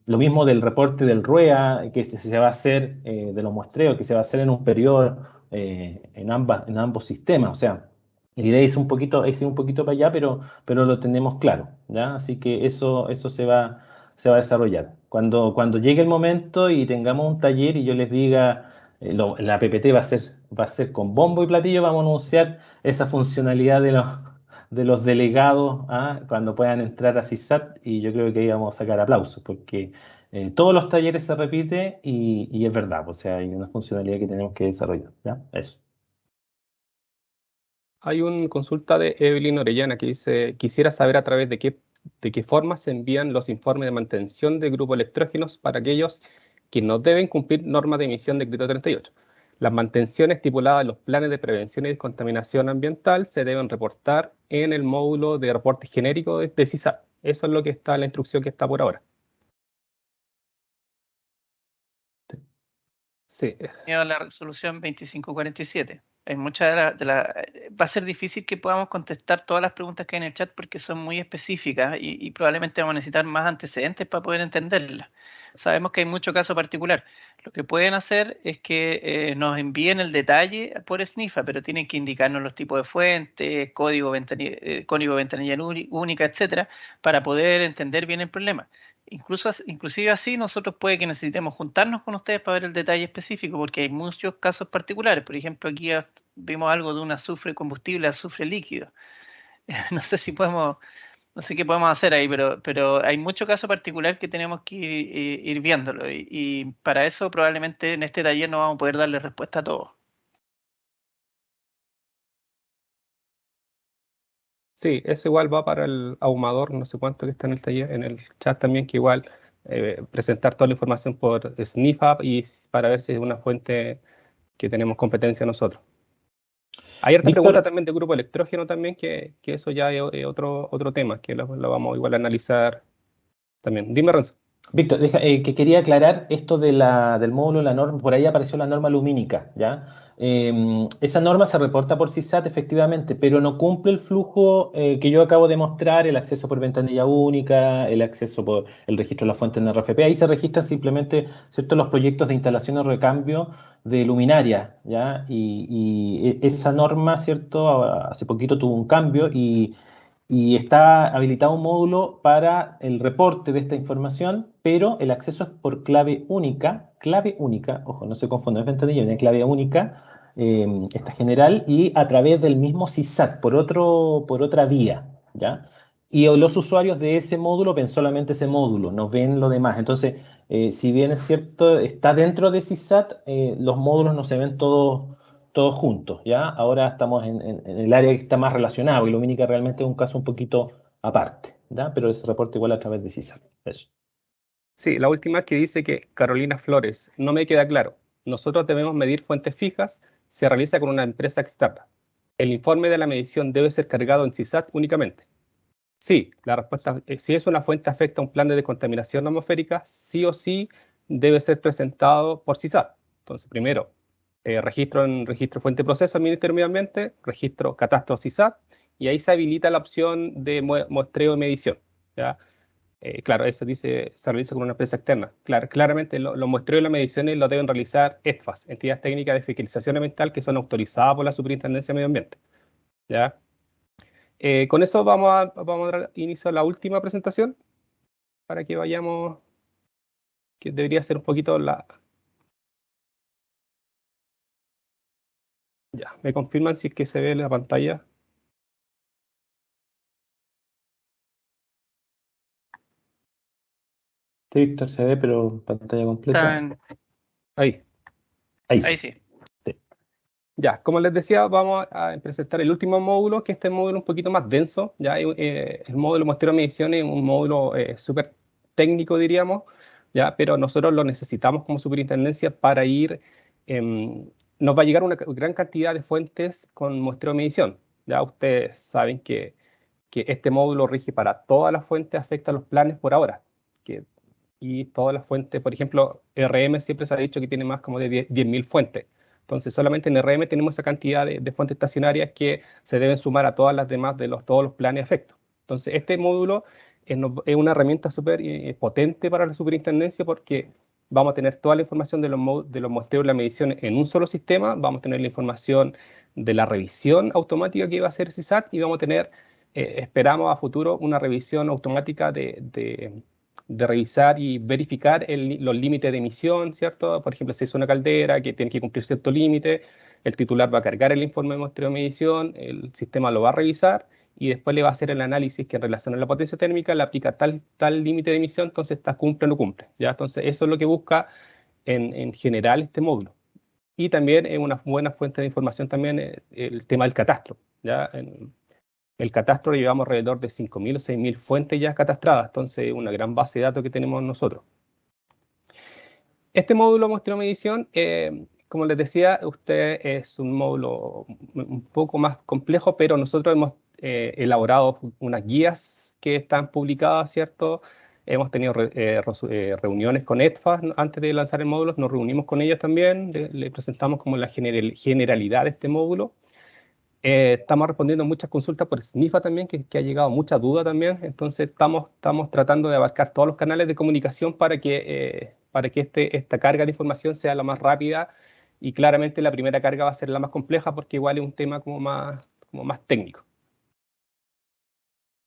lo mismo del reporte del RUEA, que se va a hacer, de los muestreos, que se va a hacer en un periodo en ambos sistemas. O sea, la idea es ir un poquito para allá, pero lo tenemos claro, ¿ya? Así que eso se va a desarrollar. Cuando llegue el momento y tengamos un taller y yo les diga, la PPT va a ser con bombo y platillo, vamos a anunciar esa funcionalidad de los delegados, cuando puedan entrar a CISAT, y yo creo que ahí vamos a sacar aplausos, porque todos los talleres se repite y es verdad, o sea, hay una funcionalidad que tenemos que desarrollar, ¿ya? Eso. Hay una consulta de Evelyn Orellana que dice: quisiera saber a través de qué forma se envían los informes de mantención de grupos electrógenos para aquellos que no deben cumplir normas de emisión de decreto 38. Las mantenciones estipuladas en los planes de prevención y descontaminación ambiental se deben reportar en el módulo de reporte genérico de CISAT. Eso es lo que está en la instrucción que está por ahora. Sí. Sí. La resolución 2547. Hay va a ser difícil que podamos contestar todas las preguntas que hay en el chat porque son muy específicas y probablemente vamos a necesitar más antecedentes para poder entenderlas. Sabemos que hay mucho caso particular. Lo que pueden hacer es que nos envíen el detalle por SNIFA, pero tienen que indicarnos los tipos de fuentes, código ventanilla única, etcétera, para poder entender bien el problema. Inclusive así, nosotros puede que necesitemos juntarnos con ustedes para ver el detalle específico, porque hay muchos casos particulares. Por ejemplo, aquí vimos algo de un azufre combustible, azufre líquido. No sé si podemos, no sé qué podemos hacer ahí, pero hay mucho caso particular que tenemos que ir viéndolo. Y para eso probablemente en este taller no vamos a poder darle respuesta a todos. Sí, eso igual va para el ahumador, no sé cuánto que está en el taller, en el chat también, que igual presentar toda la información por SNIFAP y para ver si es una fuente que tenemos competencia nosotros. Hay otra pregunta también de grupo electrógeno también, que eso ya es otro tema, que lo vamos igual a analizar también. Dime, Renzo. Víctor, que quería aclarar esto del módulo de la norma, por ahí apareció la norma lumínica, ¿ya? Esa norma se reporta por CISAT efectivamente, pero no cumple el flujo que yo acabo de mostrar, el acceso por ventanilla única, el acceso por el registro de la fuente en RFP. Ahí se registran simplemente, ¿cierto?, los proyectos de instalación o recambio de luminaria, ¿ya? Y esa norma, ¿cierto?, hace poquito tuvo un cambio y está habilitado un módulo para el reporte de esta información, pero el acceso es por clave única, ojo, no se confunda, es ventanilla, es clave única, esta general, y a través del mismo CISAT, por otra vía, ¿ya? Y los usuarios de ese módulo ven solamente ese módulo, no ven lo demás. Entonces, si bien es cierto, está dentro de CISAT, los módulos no se ven todos juntos, ¿ya? Ahora estamos en el área que está más relacionado, y Lumínica realmente es un caso un poquito aparte, ¿ya? Pero se reporta igual a través de CISAT, eso. Sí, la última que dice que Carolina Flores, no me queda claro. Nosotros debemos medir fuentes fijas, se realiza con una empresa externa. ¿El informe de la medición debe ser cargado en CISAT únicamente? Sí, la respuesta es si es una fuente afecta a un plan de descontaminación atmosférica, sí o sí debe ser presentado por CISAT. Entonces, primero, registro fuente proceso al Ministerio de Medio Ambiente, registro catastro CISAT, y ahí se habilita la opción de muestreo y medición, ¿ya? Claro, eso dice, se realiza con una empresa externa. Claro, claramente los muestreos y las mediciones lo deben realizar ETFAS, entidades técnicas de fiscalización ambiental que son autorizadas por la Superintendencia de Medio Ambiente, ¿ya? Con eso vamos a dar inicio a la última presentación para que vayamos, que debería ser un poquito la... Ya, me confirman si es que se ve la pantalla. Sí, Víctor, se ve, pero pantalla completa. Ahí. Ahí sí. Sí. Ya, como les decía, vamos a presentar el último módulo, que este módulo un poquito más denso. Ya, el módulo muestreo de mediciones es un módulo súper técnico, diríamos, ya, pero nosotros lo necesitamos como superintendencia para ir. Nos va a llegar una gran cantidad de fuentes con muestreo de medición. Ya ustedes saben que este módulo rige para todas las fuentes, afecta a los planes por ahora. Y todas las fuentes, por ejemplo, RM siempre se ha dicho que tiene más como de 10.000 fuentes. Entonces, solamente en RM tenemos esa cantidad de fuentes estacionarias que se deben sumar a todas las demás de todos los planes de efecto. Entonces, este módulo es una herramienta súper potente para la superintendencia porque vamos a tener toda la información de los muestreos y las mediciones en un solo sistema, vamos a tener la información de la revisión automática que va a hacer CISAT y vamos a tener, esperamos a futuro, una revisión automática de revisar y verificar los límites de emisión, ¿cierto? Por ejemplo, si es una caldera que tiene que cumplir cierto límite, el titular va a cargar el informe de muestreo de medición, el sistema lo va a revisar y después le va a hacer el análisis que en relación a la potencia térmica le aplica tal límite de emisión, entonces está cumple o no cumple, ¿ya? Entonces eso es lo que busca en general este módulo. Y también es una buena fuente de información también el tema del catastro, ¿ya? El catastro llevamos alrededor de 5.000 o 6.000 fuentes ya catastradas, entonces una gran base de datos que tenemos nosotros. Este módulo muestreo medición, como les decía, es un módulo un poco más complejo, pero nosotros hemos elaborado unas guías que están publicadas, ¿cierto? Hemos tenido reuniones con ETFA antes de lanzar el módulo, nos reunimos con ellos también, le presentamos como la generalidad de este módulo. Estamos respondiendo muchas consultas por SNIFA también, que ha llegado mucha duda también, entonces estamos tratando de abarcar todos los canales de comunicación para que esta carga de información sea la más rápida, y claramente la primera carga va a ser la más compleja porque igual es un tema como más técnico.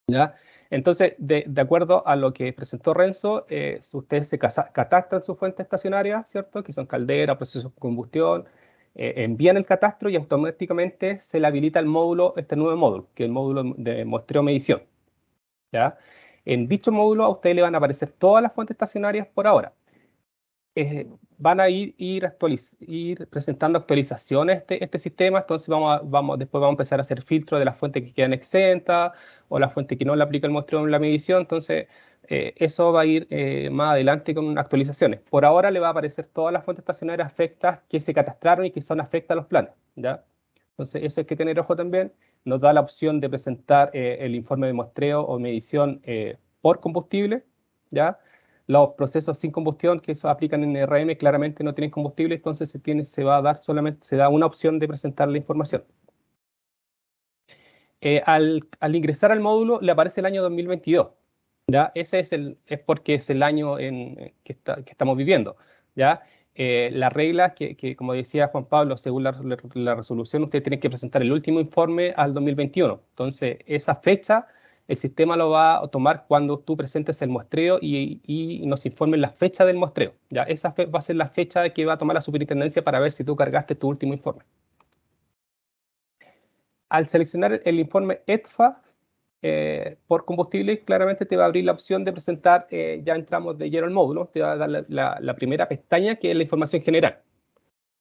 ¿Ya? Entonces, de acuerdo a lo que presentó Renzo, ustedes se catastran sus fuentes estacionarias, ¿cierto? Que son calderas, procesos de combustión, envían el catastro y automáticamente se le habilita el módulo, este nuevo módulo, que es el módulo de muestreo-medición. ¿Ya? En dicho módulo a ustedes le van a aparecer todas las fuentes estacionarias por ahora. Van a ir presentando actualizaciones este sistema, entonces después vamos a empezar a hacer filtro de las fuentes que quedan exentas o las fuentes que no le aplica el muestreo en la medición, entonces eso va a ir más adelante con actualizaciones. Por ahora le va a aparecer todas las fuentes estacionarias afectas que se catastraron y que son afectas a los planes, ¿ya? Entonces eso hay que tener ojo también. Nos da la opción de presentar el informe de muestreo o medición por combustible, ¿ya? Los procesos sin combustión que se aplican en RM claramente no tienen combustible, entonces se da una opción de presentar la información. Al ingresar al módulo le aparece el año 2022. ¿Ya? Ese es porque es el año que estamos viviendo. ¿Ya? La regla que, como decía Juan Pablo, según la resolución, usted tiene que presentar el último informe al 2021. Entonces, esa fecha, el sistema lo va a tomar cuando tú presentes el muestreo y nos informen la fecha del muestreo. ¿Ya? Esa va a ser la fecha que va a tomar la superintendencia para ver si tú cargaste tu último informe. Al seleccionar el informe ETFA, por combustible, claramente te va a abrir la opción de presentar, ya entramos de lleno al módulo, te va a dar la primera pestaña, que es la información general.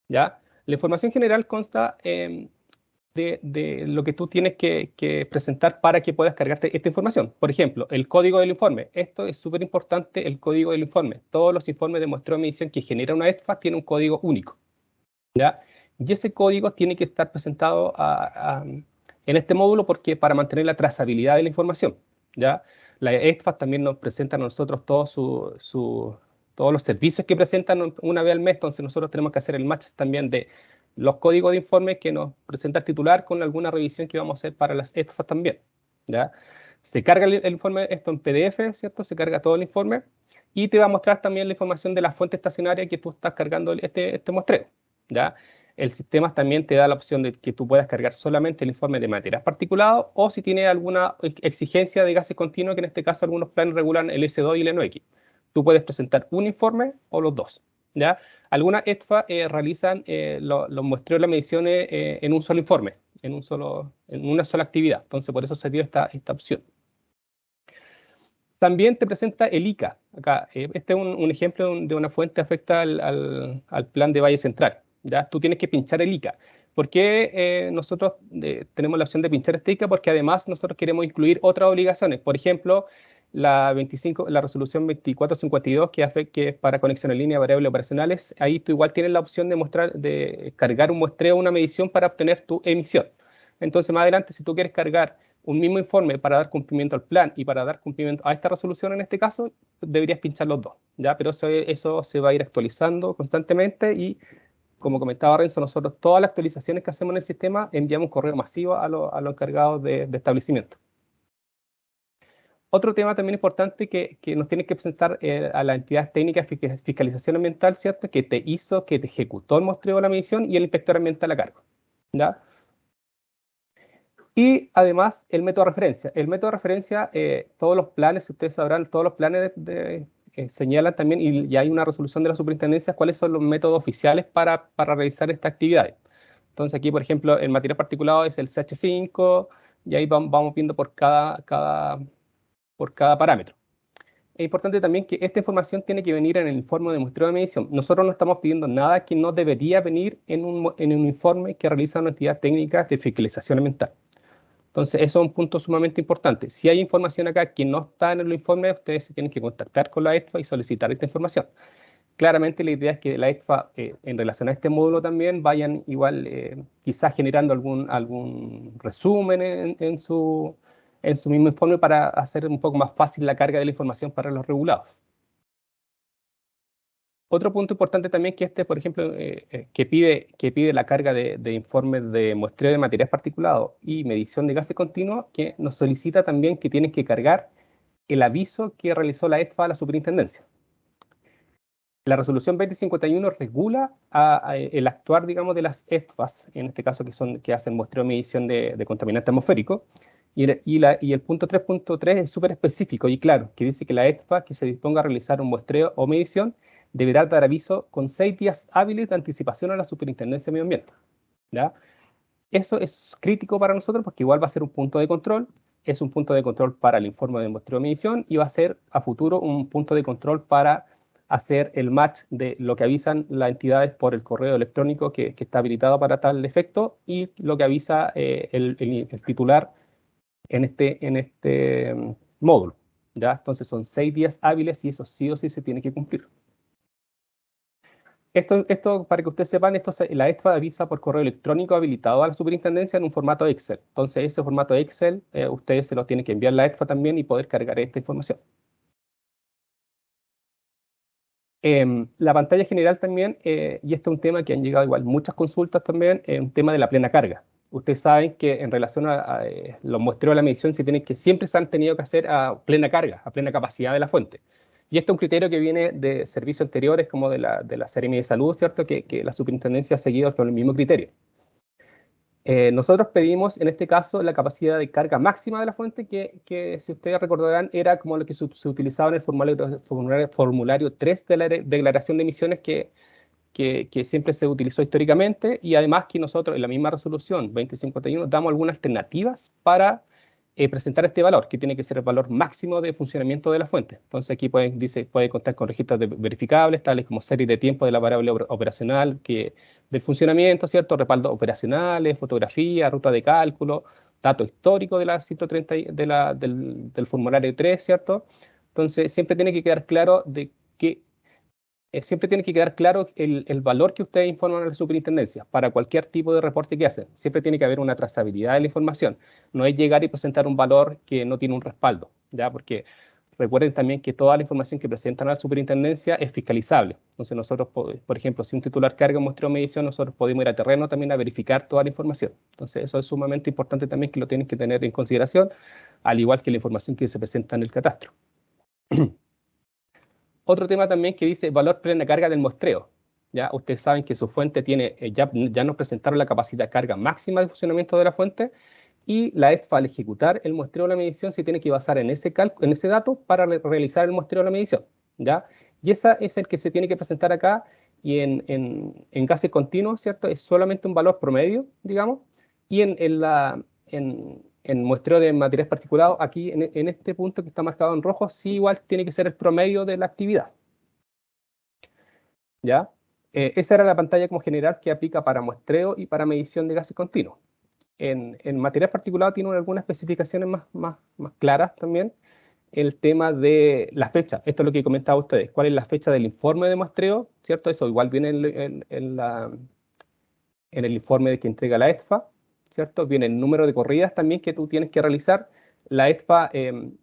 ¿Ya? La información general consta de lo que tú tienes que presentar para que puedas cargarte esta información. Por ejemplo, el código del informe. Esto es súper importante, el código del informe. Todos los informes de muestreo de medición que genera una ETFA tienen un código único. ¿Ya? Y ese código tiene que estar presentado en este módulo porque para mantener la trazabilidad de la información. ¿Ya? La ETFA también nos presenta a nosotros todos los servicios que presentan una vez al mes, entonces nosotros tenemos que hacer el match también de los códigos de informe que nos presenta el titular con alguna revisión que vamos a hacer para las ETFA también. ¿Ya? Se carga el informe, esto en PDF, ¿cierto? Se carga todo el informe y te va a mostrar también la información de la fuente estacionaria que tú estás cargando este muestreo. ¿Ya? El sistema también te da la opción de que tú puedas cargar solamente el informe de materias particuladas o si tiene alguna exigencia de gases continuos, que en este caso algunos planes regulan el S2 y el NOx. Tú puedes presentar un informe o los dos. ¿Ya? Algunas ETFA realizan los muestreos de las mediciones en un solo informe, en una sola actividad. Entonces, por eso se dio esta opción. También te presenta el ICA. Acá, este es un ejemplo de una fuente afecta al plan de Valle Central. ¿Ya? Tú tienes que pinchar el ICA. ¿Por qué nosotros tenemos la opción de pinchar este ICA? Porque además nosotros queremos incluir otras obligaciones. Por ejemplo, la resolución 2452, que es para conexión en línea, variables operacionales. Ahí tú igual tienes la opción de cargar un muestreo, una medición para obtener tu emisión. Entonces, más adelante, si tú quieres cargar un mismo informe para dar cumplimiento al plan y para dar cumplimiento a esta resolución en este caso, deberías pinchar los dos, ¿ya? Pero eso se va a ir actualizando constantemente y, como comentaba Renzo, nosotros todas las actualizaciones que hacemos en el sistema enviamos un correo masivo a los encargados de establecimiento. Otro tema también importante que nos tiene que presentar a la entidad técnica de fiscalización ambiental, ¿cierto? Que te ejecutó el muestreo de la medición y el inspector ambiental a cargo, ¿ya? Y además el método de referencia. El método de referencia, todos los planes, ustedes sabrán, todos los planes señalan también, y hay una resolución de la superintendencia, cuáles son los métodos oficiales para realizar estas actividades. Entonces aquí, por ejemplo, en materia particulada es el CH5, y ahí vamos viendo por cada parámetro. Es importante también que esta información tiene que venir en el informe de muestreo de medición. Nosotros no estamos pidiendo nada que no debería venir en un informe que realiza una entidad técnica de fiscalización ambiental. Entonces, eso es un punto sumamente importante. Si hay información acá que no está en el informe, ustedes se tienen que contactar con la ETFA y solicitar esta información. Claramente, la idea es que la ETFA, en relación a este módulo también, vayan igual quizás generando algún resumen en su en su mismo informe para hacer un poco más fácil la carga de la información para los regulados. Otro punto importante también que por ejemplo, que pide la carga de informes de muestreo de materiales particulados y medición de gases continuos, que nos solicita también que tienen que cargar el aviso que realizó la ETFA a la superintendencia. La resolución 2051 regula el actuar, digamos, de las ETFAs, en este caso que hacen muestreo y medición de contaminante atmosférico, y el punto 3.3 es súper específico y claro, que dice que la ETFA que se disponga a realizar un muestreo o medición deberá dar aviso con 6 días hábiles de anticipación a la Superintendencia de Medio Ambiente, ¿ya? Eso es crítico para nosotros porque igual va a ser un punto de control, es un punto de control para el informe de muestreo o medición y va a ser a futuro un punto de control para hacer el match de lo que avisan las entidades por el correo electrónico que está habilitado para tal efecto y lo que avisa el titular en este módulo, ¿ya? Entonces son 6 días hábiles y eso sí o sí se tiene que cumplir. Esto para que ustedes sepan, la ETFA avisa por correo electrónico habilitado a la superintendencia en un formato Excel. Entonces ese formato Excel ustedes se lo tienen que enviar a la ETFA también y poder cargar esta información. La pantalla general también, y este es un tema que han llegado igual muchas consultas también, es un tema de la plena carga. Ustedes saben que en relación a los muestreos de la medición siempre se han tenido que hacer a plena carga, a plena capacidad de la fuente. Y este es un criterio que viene de servicios anteriores como de la Seremi de Salud, ¿cierto? Que la superintendencia ha seguido con el mismo criterio. Nosotros pedimos, en este caso, la capacidad de carga máxima de la fuente, que si ustedes recordarán, era como lo que se utilizaba en el formulario 3 de la declaración de emisiones que siempre se utilizó históricamente, y además que nosotros, en la misma resolución 2051, damos algunas alternativas para presentar este valor, que tiene que ser el valor máximo de funcionamiento de la fuente. Entonces aquí puede contar con registros verificables, tales como serie de tiempo de la variable operacional del funcionamiento, ¿cierto? Respaldos operacionales, fotografía, ruta de cálculo, dato histórico de la 130 del formulario 3, ¿cierto? Entonces siempre tiene que quedar claro el valor que ustedes informan a la superintendencia para cualquier tipo de reporte que hacen. Siempre tiene que haber una trazabilidad de la información. No es llegar y presentar un valor que no tiene un respaldo, ¿ya? Porque recuerden también que toda la información que presentan a la superintendencia es fiscalizable. Entonces nosotros, por ejemplo, si un titular carga muestreo o medición, nosotros podemos ir a terreno también a verificar toda la información. Entonces eso es sumamente importante también que lo tienen que tener en consideración, al igual que la información que se presenta en el catastro. Otro tema también que dice valor plena carga del muestreo. ¿Ya? Ustedes saben que su fuente tiene, ya nos presentaron la capacidad de carga máxima de funcionamiento de la fuente y la ETFA al ejecutar el muestreo o la medición se tiene que basar en ese dato para realizar el muestreo o la medición. ¿Ya? Y ese es el que se tiene que presentar acá y en gases continuos, ¿cierto? Es solamente un valor promedio, digamos, y en muestreo de materiales particulados, aquí en este punto que está marcado en rojo, sí igual tiene que ser el promedio de la actividad. ¿Ya? Esa era la pantalla como general que aplica para muestreo y para medición de gases continuos. En material particulado tiene algunas especificaciones más claras también. El tema de la fecha, esto es lo que comentaba ustedes, cuál es la fecha del informe de muestreo, ¿cierto? Eso igual viene en el informe que entrega la ETFA, ¿cierto? Viene el número de corridas también que tú tienes que realizar. La ETFA en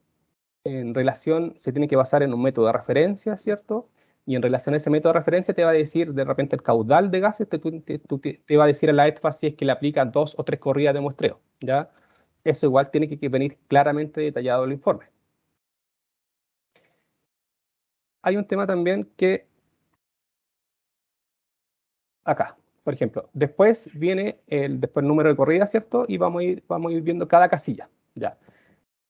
relación se tiene que basar en un método de referencia, ¿cierto? Y en relación a ese método de referencia te va a decir de repente el caudal de gases, te va a decir a la ETFA si es que le aplica 2 o 3 corridas de muestreo, ¿ya? Eso igual tiene que venir claramente detallado en el informe. Hay un tema también que acá, por ejemplo, después viene el número de corridas, ¿cierto? Y vamos a ir viendo cada casilla, ¿ya?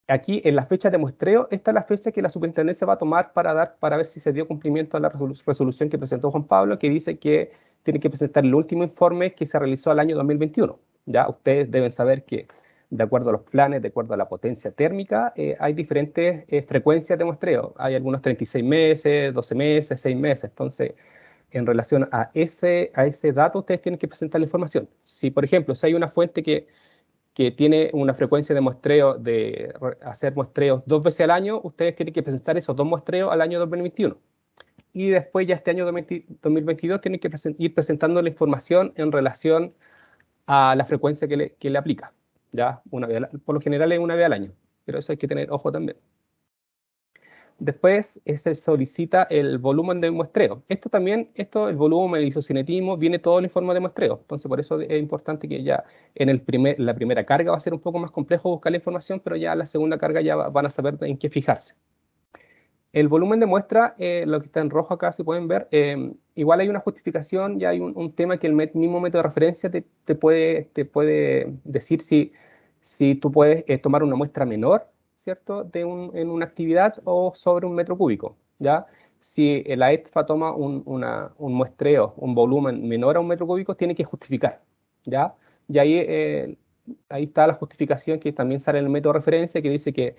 Aquí en la fecha de muestreo, esta es la fecha que la superintendencia va a tomar para ver si se dio cumplimiento a la resolución que presentó Juan Pablo, que dice que tiene que presentar el último informe que se realizó al año 2021. Ya ustedes deben saber que de acuerdo a los planes, de acuerdo a la potencia térmica, hay diferentes frecuencias de muestreo. Hay algunos 36 meses, 12 meses, 6 meses. Entonces, en relación a ese dato, ustedes tienen que presentar la información. Si, por ejemplo, si hay una fuente que tiene una frecuencia de muestreo, de hacer muestreos 2 veces al año, ustedes tienen que presentar esos 2 muestreos al año 2021. Y después ya este año 2022 tienen que ir presentando la información en relación a la frecuencia que le aplica. ¿Ya? Por lo general es una vez al año. pero eso hay que tener ojo también. Después se solicita el volumen de muestreo. El volumen, el isocinetismo, viene todo en el informe de muestreo. Entonces, por eso es importante que ya en la primera carga va a ser un poco más complejo buscar la información, pero ya en la segunda carga ya van a saber en qué fijarse. El volumen de muestra, lo que está en rojo acá, si pueden ver, igual hay una justificación, ya hay un tema que el mismo método de referencia te puede decir si tú puedes tomar una muestra menor, ¿cierto?, en una actividad o sobre un metro cúbico, ¿ya? Si la ETFA toma un muestreo, un volumen menor a un metro cúbico, tiene que justificar, ¿ya? Y ahí está la justificación que también sale en el método de referencia, que dice que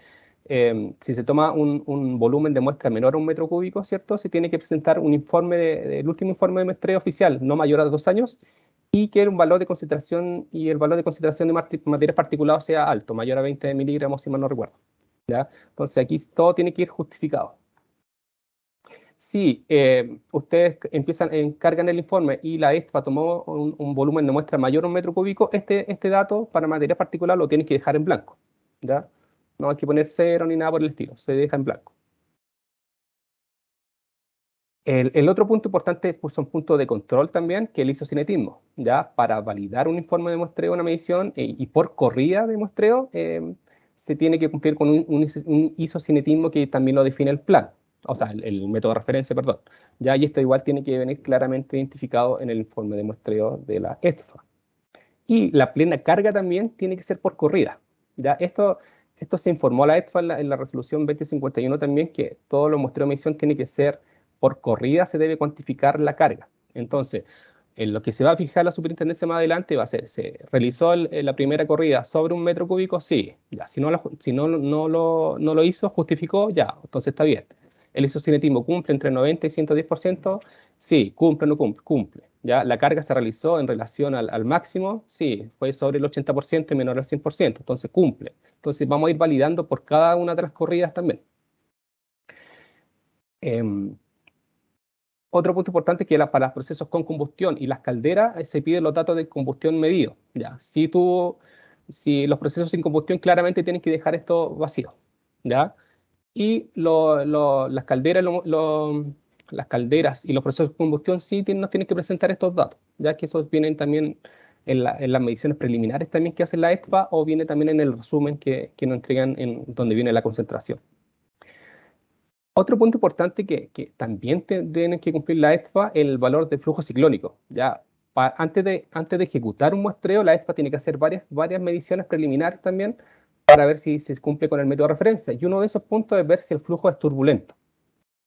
si se toma un volumen de muestra menor a un metro cúbico, ¿cierto?, se tiene que presentar un informe el último informe de muestreo oficial, no mayor a 2 años, y que el valor de concentración el valor de concentración de materiales particulados sea alto, mayor a 20 miligramos, si mal no recuerdo, ¿ya? Entonces aquí todo tiene que ir justificado. Si ustedes encargan el informe y la ETFA tomó un volumen de muestra mayor a un metro cúbico, este dato para material particular lo tienen que dejar en blanco, ¿ya? No hay que poner 0 ni nada por el estilo, se deja en blanco. El otro punto importante pues, son puntos de control también, que el isocinetismo, ¿ya? Para validar un informe de muestreo, una medición, y por corrida de muestreo, se tiene que cumplir con un isocinetismo que también lo define el plan, o sea, el método de referencia, perdón. ¿Ya? Y esto igual tiene que venir claramente identificado en el informe de muestreo de la ETFA. Y la plena carga también tiene que ser por corrida, ¿ya? Esto se informó a la ETFA en la resolución 2051 también, que todos los muestreos de medición tiene que ser por corrida, se debe cuantificar la carga. Entonces, en lo que se va a fijar la superintendencia más adelante va a ser, ¿se realizó la primera corrida sobre un metro cúbico? Sí. Ya. Si no lo hizo, justificó, ya, entonces está bien. ¿El isocinetismo cumple entre 90 y 110%? Sí. ¿Cumple o no cumple? Cumple. ¿Ya? ¿La carga se realizó en relación al máximo? Sí. Fue sobre el 80% y menor al 100%, entonces cumple. Entonces vamos a ir validando por cada una de las corridas también. Otro punto importante es que para los procesos con combustión y las calderas se piden los datos de combustión medidos. ¿Ya? Si los procesos sin combustión claramente tienen que dejar esto vacío, ¿ya? Y las calderas y los procesos de combustión sí nos tienen que presentar estos datos, ya que esos vienen también en las mediciones preliminares también que hace la ETFA, o viene también en el resumen que nos entregan en donde viene la concentración. Otro punto importante que también tienen que cumplir la ETFA, el valor de flujo ciclónico. ¿Ya? Antes de ejecutar un muestreo, la ETFA tiene que hacer varias mediciones preliminares también para ver si se cumple con el método de referencia. Y uno de esos puntos es ver si el flujo es turbulento,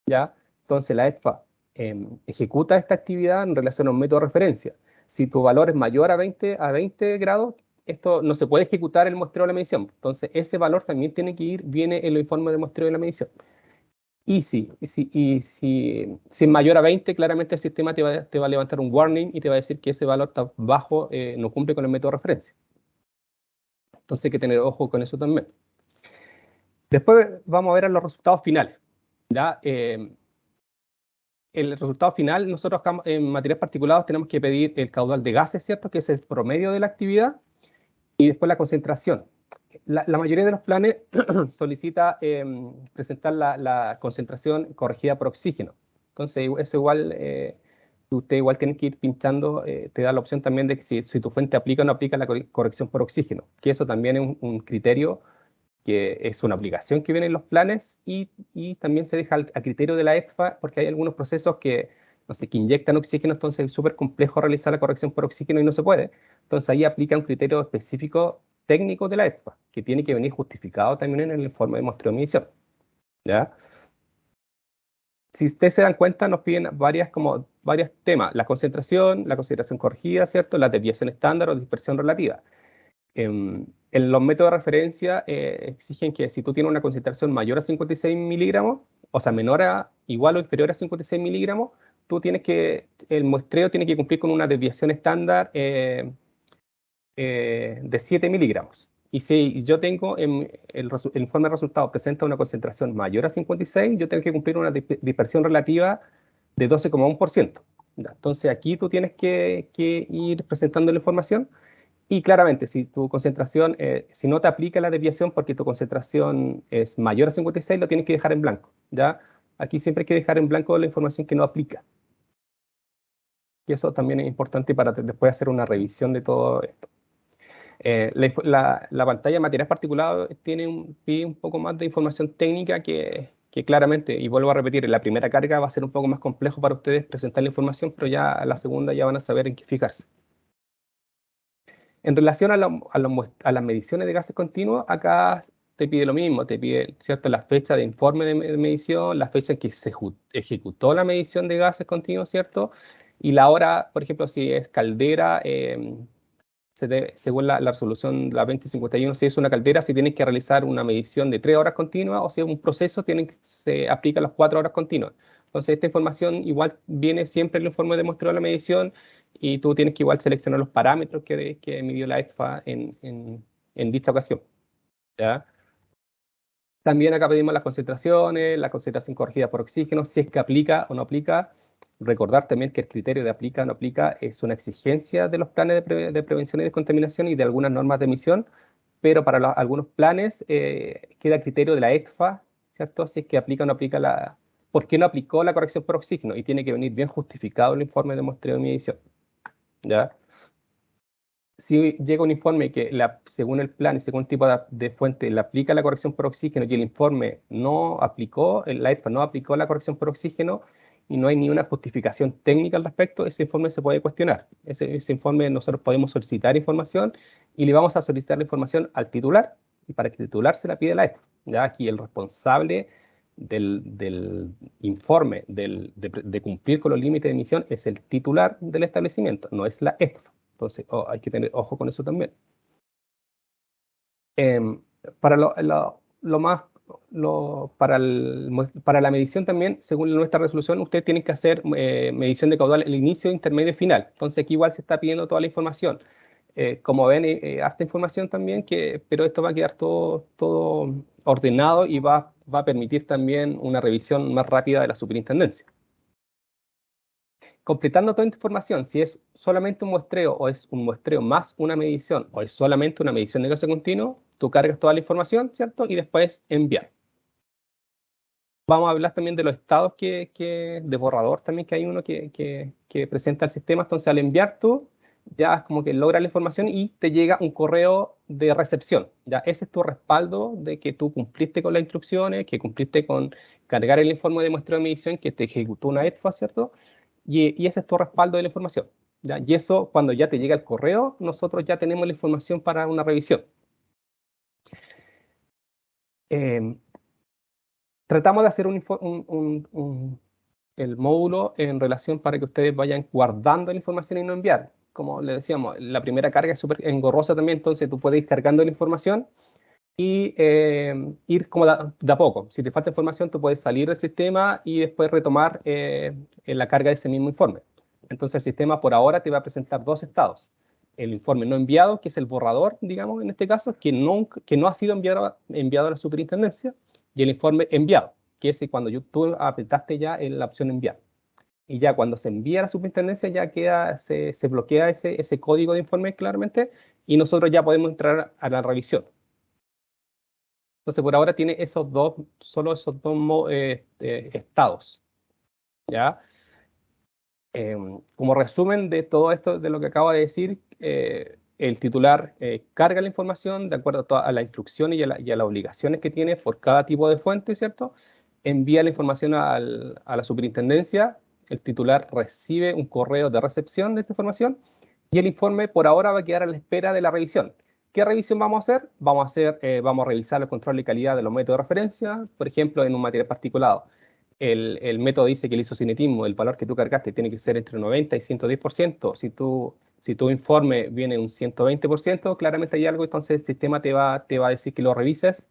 ¿ya? Entonces la ETFA ejecuta esta actividad en relación a un método de referencia. Si tu valor es mayor a 20 grados, esto no se puede ejecutar el muestreo de la medición. Entonces ese valor también viene en el informe de muestreo de la medición. Y si es mayor a 20, claramente el sistema te va a levantar un warning y te va a decir que ese valor está bajo, no cumple con el método de referencia. Entonces hay que tener ojo con eso también. Después vamos a ver los resultados finales, ¿ya? El resultado final, nosotros acá en materiales particulados tenemos que pedir el caudal de gases, ¿cierto?, que es el promedio de la actividad, y después la concentración. La mayoría de los planes solicita presentar la concentración corregida por oxígeno. Entonces, eso igual, usted igual tiene que ir pinchando, te da la opción también de que si tu fuente aplica o no aplica la corrección por oxígeno, que eso también es un criterio, que es una obligación que viene en los planes, y también se deja a criterio de la ETFA, porque hay algunos procesos que, no sé, que inyectan oxígeno, entonces es súper complejo realizar la corrección por oxígeno y no se puede. Entonces ahí aplica un criterio específico técnico de la ETFA, que tiene que venir justificado también en el informe de muestreo de medición, ¿ya? Si ustedes se dan cuenta, nos piden varios temas: la concentración corregida, ¿cierto?, la desviación estándar o dispersión relativa. En los métodos de referencia exigen que si tú tienes una concentración mayor a 56 miligramos, o sea, igual o inferior a 56 miligramos, el muestreo tiene que cumplir con una desviación estándar de 7 miligramos. Y si yo tengo el informe de resultados presenta una concentración mayor a 56, yo tengo que cumplir una dispersión relativa de 12,1%. Entonces aquí tú tienes que ir presentando la información, Y claramente, si tu concentración, si no te aplica la desviación porque tu concentración es mayor a 56, lo tienes que dejar en blanco, ¿ya? Aquí siempre hay que dejar en blanco la información que no aplica. Y eso también es importante para después hacer una revisión de todo esto. La pantalla de materiales particulados pide un poco más de información técnica que claramente, y vuelvo a repetir, en la primera carga va a ser un poco más complejo para ustedes presentar la información, pero ya a la segunda ya van a saber en qué fijarse. En relación a las mediciones de gases continuos, acá te pide lo mismo, te pide, ¿cierto?, la fecha de informe de medición, la fecha en que se ejecutó la medición de gases continuos, ¿cierto? Y la hora, por ejemplo, si es caldera, según la resolución la 2051, si es una caldera, si tienes que realizar una medición de 3 horas continuas, o si es un proceso, se aplica las 4 horas continuas. Entonces, esta información igual viene siempre en el informe de muestreo de la medición, y tú tienes que igual seleccionar los parámetros que midió la ECFA en dicha ocasión, ¿ya? También acá pedimos las concentraciones, la concentración corregida por oxígeno, si es que aplica o no aplica. Recordar también que el criterio de aplica o no aplica es una exigencia de los planes de prevención y descontaminación y de algunas normas de emisión, pero para algunos planes queda criterio de la ECFA, ¿cierto? Si es que aplica o no aplica ¿por qué no aplicó la corrección por oxígeno? Y tiene que venir bien justificado el informe de muestreo y medición, ¿ya? Si llega un informe que según el plan y según el tipo de fuente le aplica la corrección por oxígeno y el informe no aplicó, la ECFA no aplicó la corrección por oxígeno y no hay ni una justificación técnica al respecto, ese informe se puede cuestionar. Ese informe nosotros podemos solicitar información y le vamos a solicitar la información al titular, y para que el titular se la pide la ECFA. Ya aquí el responsable del informe de cumplir con los límites de emisión es el titular del establecimiento, no es la ECFA. Entonces, hay que tener ojo con eso también. Para para la medición también, según nuestra resolución, ustedes tienen que hacer medición de caudal el inicio, intermedio y final. Entonces, aquí igual se está pidiendo toda la información. Como ven, hasta información también, pero esto va a quedar todo ordenado y va a permitir también una revisión más rápida de la superintendencia. Completando toda esta información, si es solamente un muestreo o es un muestreo más una medición o es solamente una medición de gases continuo, tú cargas toda la información, ¿cierto? Y después enviar. Vamos a hablar también de los estados de borrador también, que hay uno que presenta el sistema. Entonces, al enviar tú, ya como que logras la información y te llega un correo de recepción. Ya ese es tu respaldo de que tú cumpliste con las instrucciones, que cumpliste con cargar el informe de muestreo de medición, que te ejecutó una ECFA, ¿cierto? Y ese es tu respaldo de la información, ¿ya? Y eso, cuando ya te llega el correo, nosotros ya tenemos la información para una revisión. Tratamos de hacer el módulo en relación para que ustedes vayan guardando la información y no enviar. Como le decíamos, la primera carga es súper engorrosa también, entonces tú puedes ir cargando la información y ir como de a poco. Si te falta información, tú puedes salir del sistema y después retomar la carga de ese mismo informe. Entonces el sistema por ahora te va a presentar dos estados. El informe no enviado, que es el borrador, digamos, en este caso, que no ha sido enviado a la superintendencia, y el informe enviado, que es cuando tú apretaste ya en la opción enviar. Y ya cuando se envía a la superintendencia ya se bloquea ese código de informe claramente, y nosotros ya podemos entrar a la revisión. Entonces, por ahora tiene solo esos dos estados, ¿ya? Como resumen de todo esto, de lo que acabo de decir, el titular carga la información de acuerdo a las instrucciones y a las obligaciones que tiene por cada tipo de fuente, ¿cierto? Envía la información a la superintendencia, el titular recibe un correo de recepción de esta información y el informe por ahora va a quedar a la espera de la revisión. ¿Qué revisión vamos a hacer? Vamos a revisar el control de calidad de los métodos de referencia, por ejemplo, en un material particulado. El método dice que el isocinetismo, el valor que tú cargaste, tiene que ser entre 90 y 110%. Si tu informe viene un 120%, claramente hay algo, entonces el sistema te va a decir que lo revises.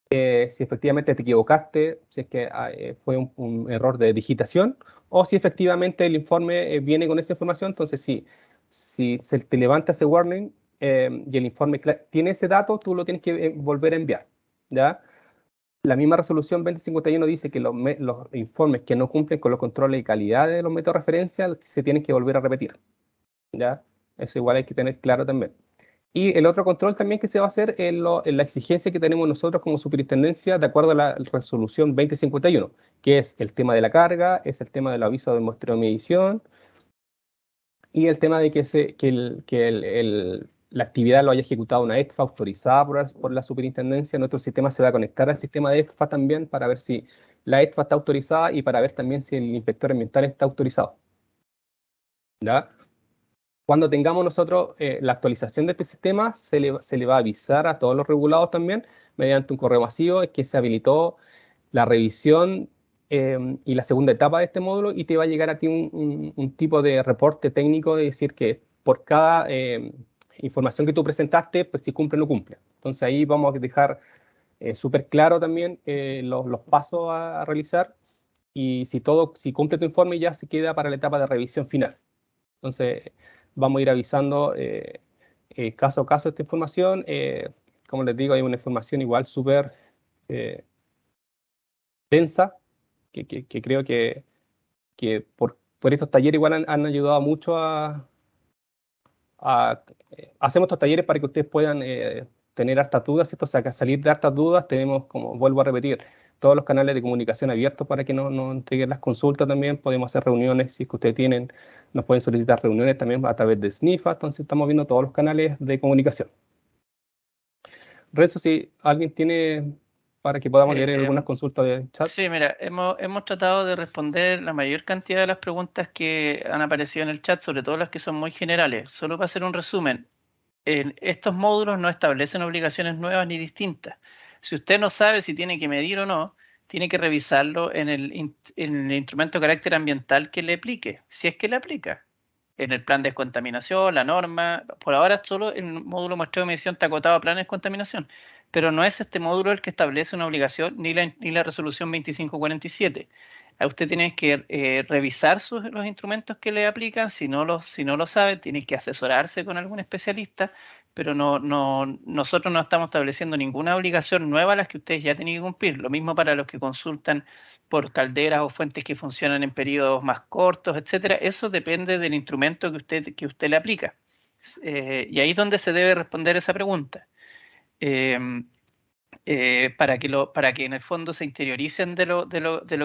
Si efectivamente te equivocaste, si es que fue un error de digitación, o si efectivamente el informe viene con esa información, entonces si se te levanta ese warning y el informe tiene ese dato, tú lo tienes que volver a enviar, ¿ya? La misma resolución 2051 dice que los informes que no cumplen con los controles de calidad de los métodos de referencia se tienen que volver a repetir, ¿ya? Eso igual hay que tener claro también. Y el otro control también que se va a hacer en la exigencia que tenemos nosotros como superintendencia de acuerdo a la resolución 2051, que es el tema de la carga, es el tema del aviso de muestreo de medición y el tema de que la actividad lo haya ejecutado una ECFA autorizada por la superintendencia. Nuestro sistema se va a conectar al sistema de ECFA también para ver si la ECFA está autorizada y para ver también si el inspector ambiental está autorizado. ¿Ya? Cuando tengamos nosotros la actualización de este sistema, se le va a avisar a todos los regulados también, mediante un correo masivo, que se habilitó la revisión y la segunda etapa de este módulo, y te va a llegar a ti un tipo de reporte técnico de decir que por cada información que tú presentaste, pues si cumple o no cumple. Entonces ahí vamos a dejar súper claro también los pasos a realizar, y si cumple tu informe ya se queda para la etapa de revisión final. Entonces, vamos a ir avisando caso a caso esta información. Como les digo, hay una información igual súper densa, que creo que por estos talleres igual han ayudado mucho hacemos estos talleres para que ustedes puedan tener hartas dudas, ¿cierto? O sea, que al salir de hartas dudas tenemos, como vuelvo a repetir, todos los canales de comunicación abiertos para que nos entreguen las consultas también. Podemos hacer reuniones, si es que ustedes tienen, nos pueden solicitar reuniones también a través de SNIFA. Entonces estamos viendo todos los canales de comunicación. Renzo, si alguien tiene para que podamos leer algunas consultas de chat. Sí, mira, hemos tratado de responder la mayor cantidad de las preguntas que han aparecido en el chat, sobre todo las que son muy generales. Solo para hacer un resumen, estos módulos no establecen obligaciones nuevas ni distintas. Si usted no sabe si tiene que medir o no, tiene que revisarlo en el instrumento de carácter ambiental que le aplique, si es que le aplica. En el plan de descontaminación, la norma, por ahora solo el módulo muestreo de medición está acotado a planes de descontaminación, pero no es este módulo el que establece una obligación ni la resolución 2547. Usted tiene que revisar los instrumentos que le aplican. Si no lo sabe, tiene que asesorarse con algún especialista, pero nosotros no estamos estableciendo ninguna obligación nueva a las que ustedes ya tienen que cumplir. Lo mismo para los que consultan por calderas o fuentes que funcionan en periodos más cortos, etcétera. Eso depende del instrumento que usted le aplica. Y ahí es donde se debe responder esa pregunta. Para que en el fondo se interioricen de lo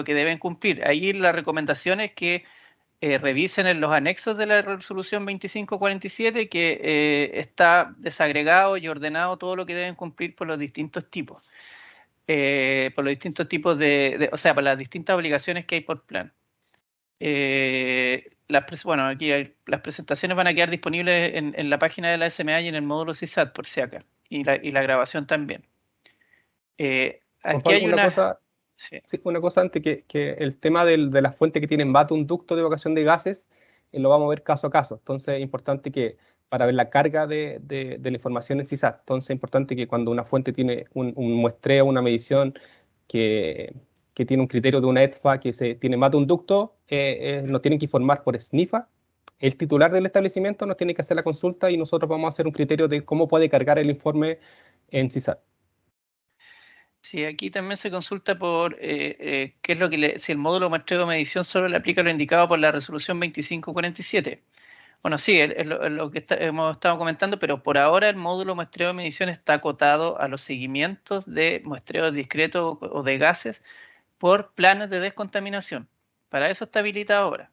que deben cumplir. Ahí la recomendación es que revisen en los anexos de la resolución 2547, que está desagregado y ordenado todo lo que deben cumplir por los distintos tipos. Por los distintos tipos o sea, por las distintas obligaciones que hay por plan. Bueno, aquí las presentaciones van a quedar disponibles en la página de la SMA y en el módulo CISAT, por si acá, y la grabación también. Aquí hay una cosa, sí, una cosa antes, que el tema de la fuente que tiene en BAT un ducto de evacuación de gases, lo vamos a ver caso a caso. Entonces es importante que para ver la carga de la información en CISAT, entonces es importante que cuando una fuente tiene un muestreo, una medición que tiene un criterio de una ETFA que tiene más de un ducto, nos tienen que informar por SNIFA. El titular del establecimiento nos tiene que hacer la consulta y nosotros vamos a hacer un criterio de cómo puede cargar el informe en CISAT. Sí, aquí también se consulta por qué es lo que si el módulo muestreo de medición solo le aplica lo indicado por la resolución 2547. Bueno, sí, es lo que hemos estado comentando, pero por ahora el módulo muestreo de medición está acotado a los seguimientos de muestreo discreto o de gases por planes de descontaminación. Para eso está habilitado ahora.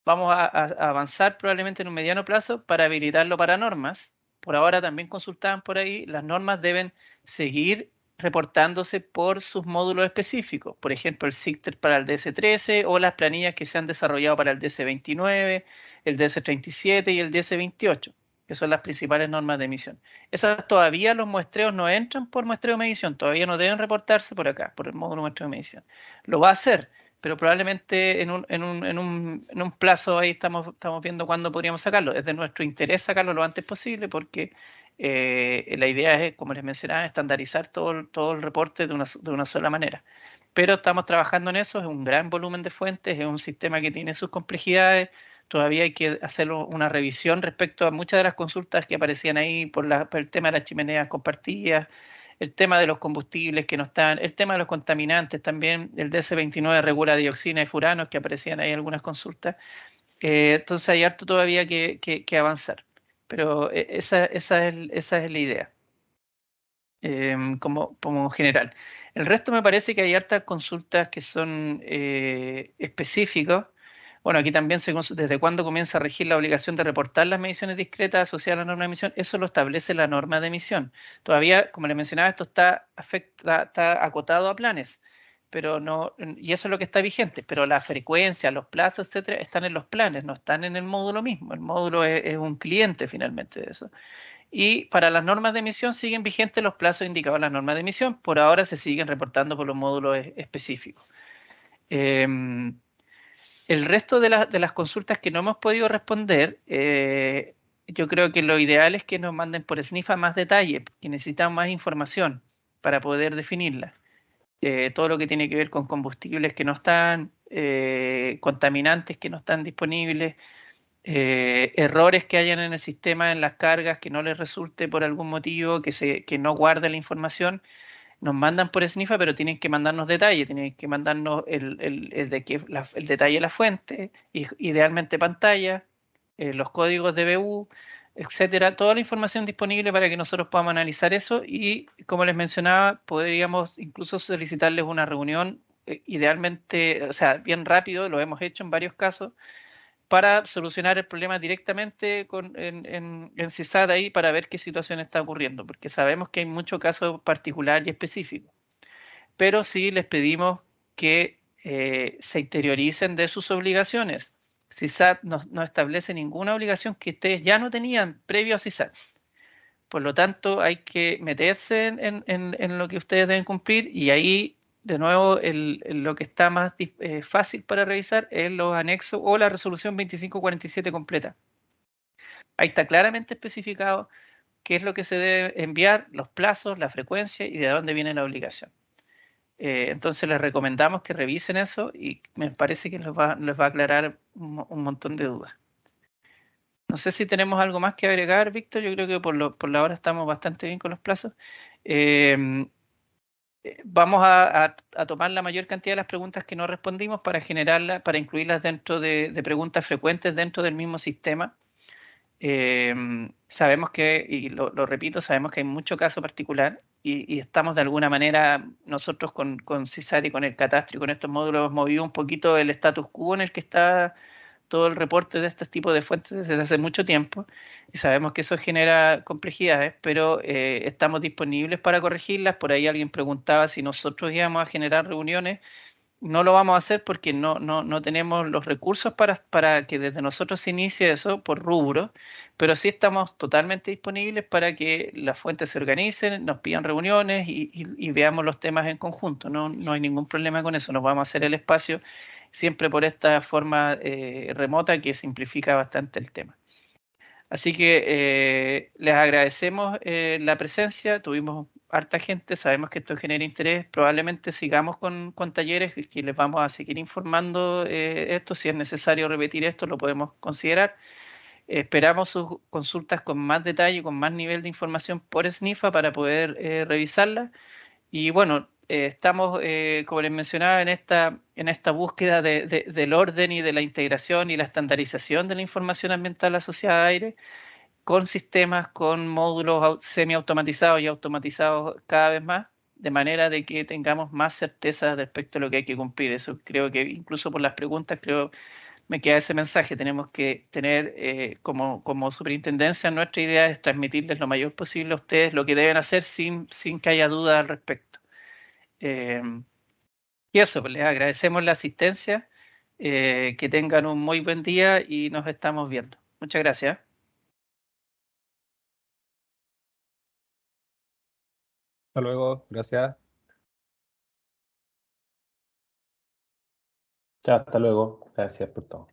Vamos a avanzar probablemente en un mediano plazo para habilitarlo para normas. Por ahora también consultaban por ahí, las normas deben seguir reportándose por sus módulos específicos, por ejemplo el SICTER para el DS13 o las planillas que se han desarrollado para el DS29, el DS37 y el DS28, que son las principales normas de emisión. Esas todavía los muestreos no entran por muestreo de medición, todavía no deben reportarse por acá, por el módulo muestreo de medición. Lo va a hacer, pero probablemente en un plazo ahí estamos viendo cuándo podríamos sacarlo. Es de nuestro interés sacarlo lo antes posible porque la idea es, como les mencionaba, estandarizar todo el reporte de una sola manera. Pero estamos trabajando en eso, es un gran volumen de fuentes, es un sistema que tiene sus complejidades, todavía hay que hacer una revisión respecto a muchas de las consultas que aparecían ahí por el tema de las chimeneas compartidas, el tema de los combustibles que no están, el tema de los contaminantes también, el DS29 regula dioxina y furanos, que aparecían ahí en algunas consultas. Entonces hay harto todavía que avanzar. Pero esa es la idea, como general. El resto me parece que hay hartas consultas que son específicas. Bueno, aquí también desde cuándo comienza a regir la obligación de reportar las mediciones discretas asociadas a la norma de emisión. Eso lo establece la norma de emisión. Todavía, como les mencionaba, esto está acotado a planes, pero no, y eso es lo que está vigente, pero la frecuencia, los plazos, etcétera, están en los planes, no están en el módulo mismo. El módulo es un cliente finalmente de eso. Y para las normas de emisión siguen vigentes los plazos indicados en las normas de emisión. Por ahora se siguen reportando por los módulos específicos. El resto de las consultas que no hemos podido responder, yo creo que lo ideal es que nos manden por SNIFA más detalle, porque necesitamos más información para poder definirla. Todo lo que tiene que ver con combustibles que no están, contaminantes que no están disponibles, errores que hayan en el sistema, en las cargas, que no les resulte por algún motivo, que no guarde la información. Nos mandan por SNIFA, pero tienen que mandarnos detalles, tienen que mandarnos el detalle de la fuente, idealmente pantalla, los códigos de BU, etcétera, toda la información disponible para que nosotros podamos analizar eso y, como les mencionaba, podríamos incluso solicitarles una reunión, idealmente, o sea, bien rápido, lo hemos hecho en varios casos, para solucionar el problema directamente en CISAT ahí para ver qué situación está ocurriendo, porque sabemos que hay muchos casos particulares y específicos. Pero sí les pedimos que se interioricen de sus obligaciones. CISAT no establece ninguna obligación que ustedes ya no tenían previo a CISAT. Por lo tanto, hay que meterse en lo que ustedes deben cumplir y ahí, de nuevo, lo que está más fácil para revisar es los anexos o la resolución 2547 completa. Ahí está claramente especificado qué es lo que se debe enviar, los plazos, la frecuencia y de dónde viene la obligación. Entonces les recomendamos que revisen eso y me parece que les va a aclarar un montón de dudas. No sé si tenemos algo más que agregar, Víctor. Yo creo que por la hora estamos bastante bien con los plazos. Vamos a tomar la mayor cantidad de las preguntas que no respondimos para generarlas, para incluirlas dentro de preguntas frecuentes dentro del mismo sistema. Sabemos que, y lo repito, sabemos que hay mucho caso particular y estamos de alguna manera, nosotros con CISAT y con el catastro y con estos módulos hemos movido un poquito el status quo en el que está todo el reporte de este tipo de fuentes desde hace mucho tiempo y sabemos que eso genera complejidades, pero estamos disponibles para corregirlas. Por ahí alguien preguntaba si nosotros íbamos a generar reuniones. No lo vamos a hacer porque no tenemos los recursos para que desde nosotros se inicie eso por rubro, pero sí estamos totalmente disponibles para que las fuentes se organicen, nos pidan reuniones y veamos los temas en conjunto. No hay ningún problema con eso, nos vamos a hacer el espacio siempre por esta forma remota que simplifica bastante el tema. Así que les agradecemos la presencia, tuvimos harta gente, sabemos que esto genera interés, probablemente sigamos con talleres que les vamos a seguir informando esto, si es necesario repetir esto lo podemos considerar. Esperamos sus consultas con más detalle, con más nivel de información por SNIFA para poder revisarlas. Y bueno, estamos, como les mencionaba, en esta búsqueda del orden y de la integración y la estandarización de la información ambiental asociada a aire, con sistemas, con módulos semiautomatizados y automatizados cada vez más, de manera de que tengamos más certeza respecto a lo que hay que cumplir. Eso creo que incluso por las preguntas, me queda ese mensaje. Tenemos que tener como superintendencia, nuestra idea es transmitirles lo mayor posible a ustedes lo que deben hacer sin que haya duda al respecto. Y eso, pues les agradecemos la asistencia, que tengan un muy buen día y nos estamos viendo. Muchas gracias. Hasta luego, gracias. Chao, hasta luego. Gracias por todo.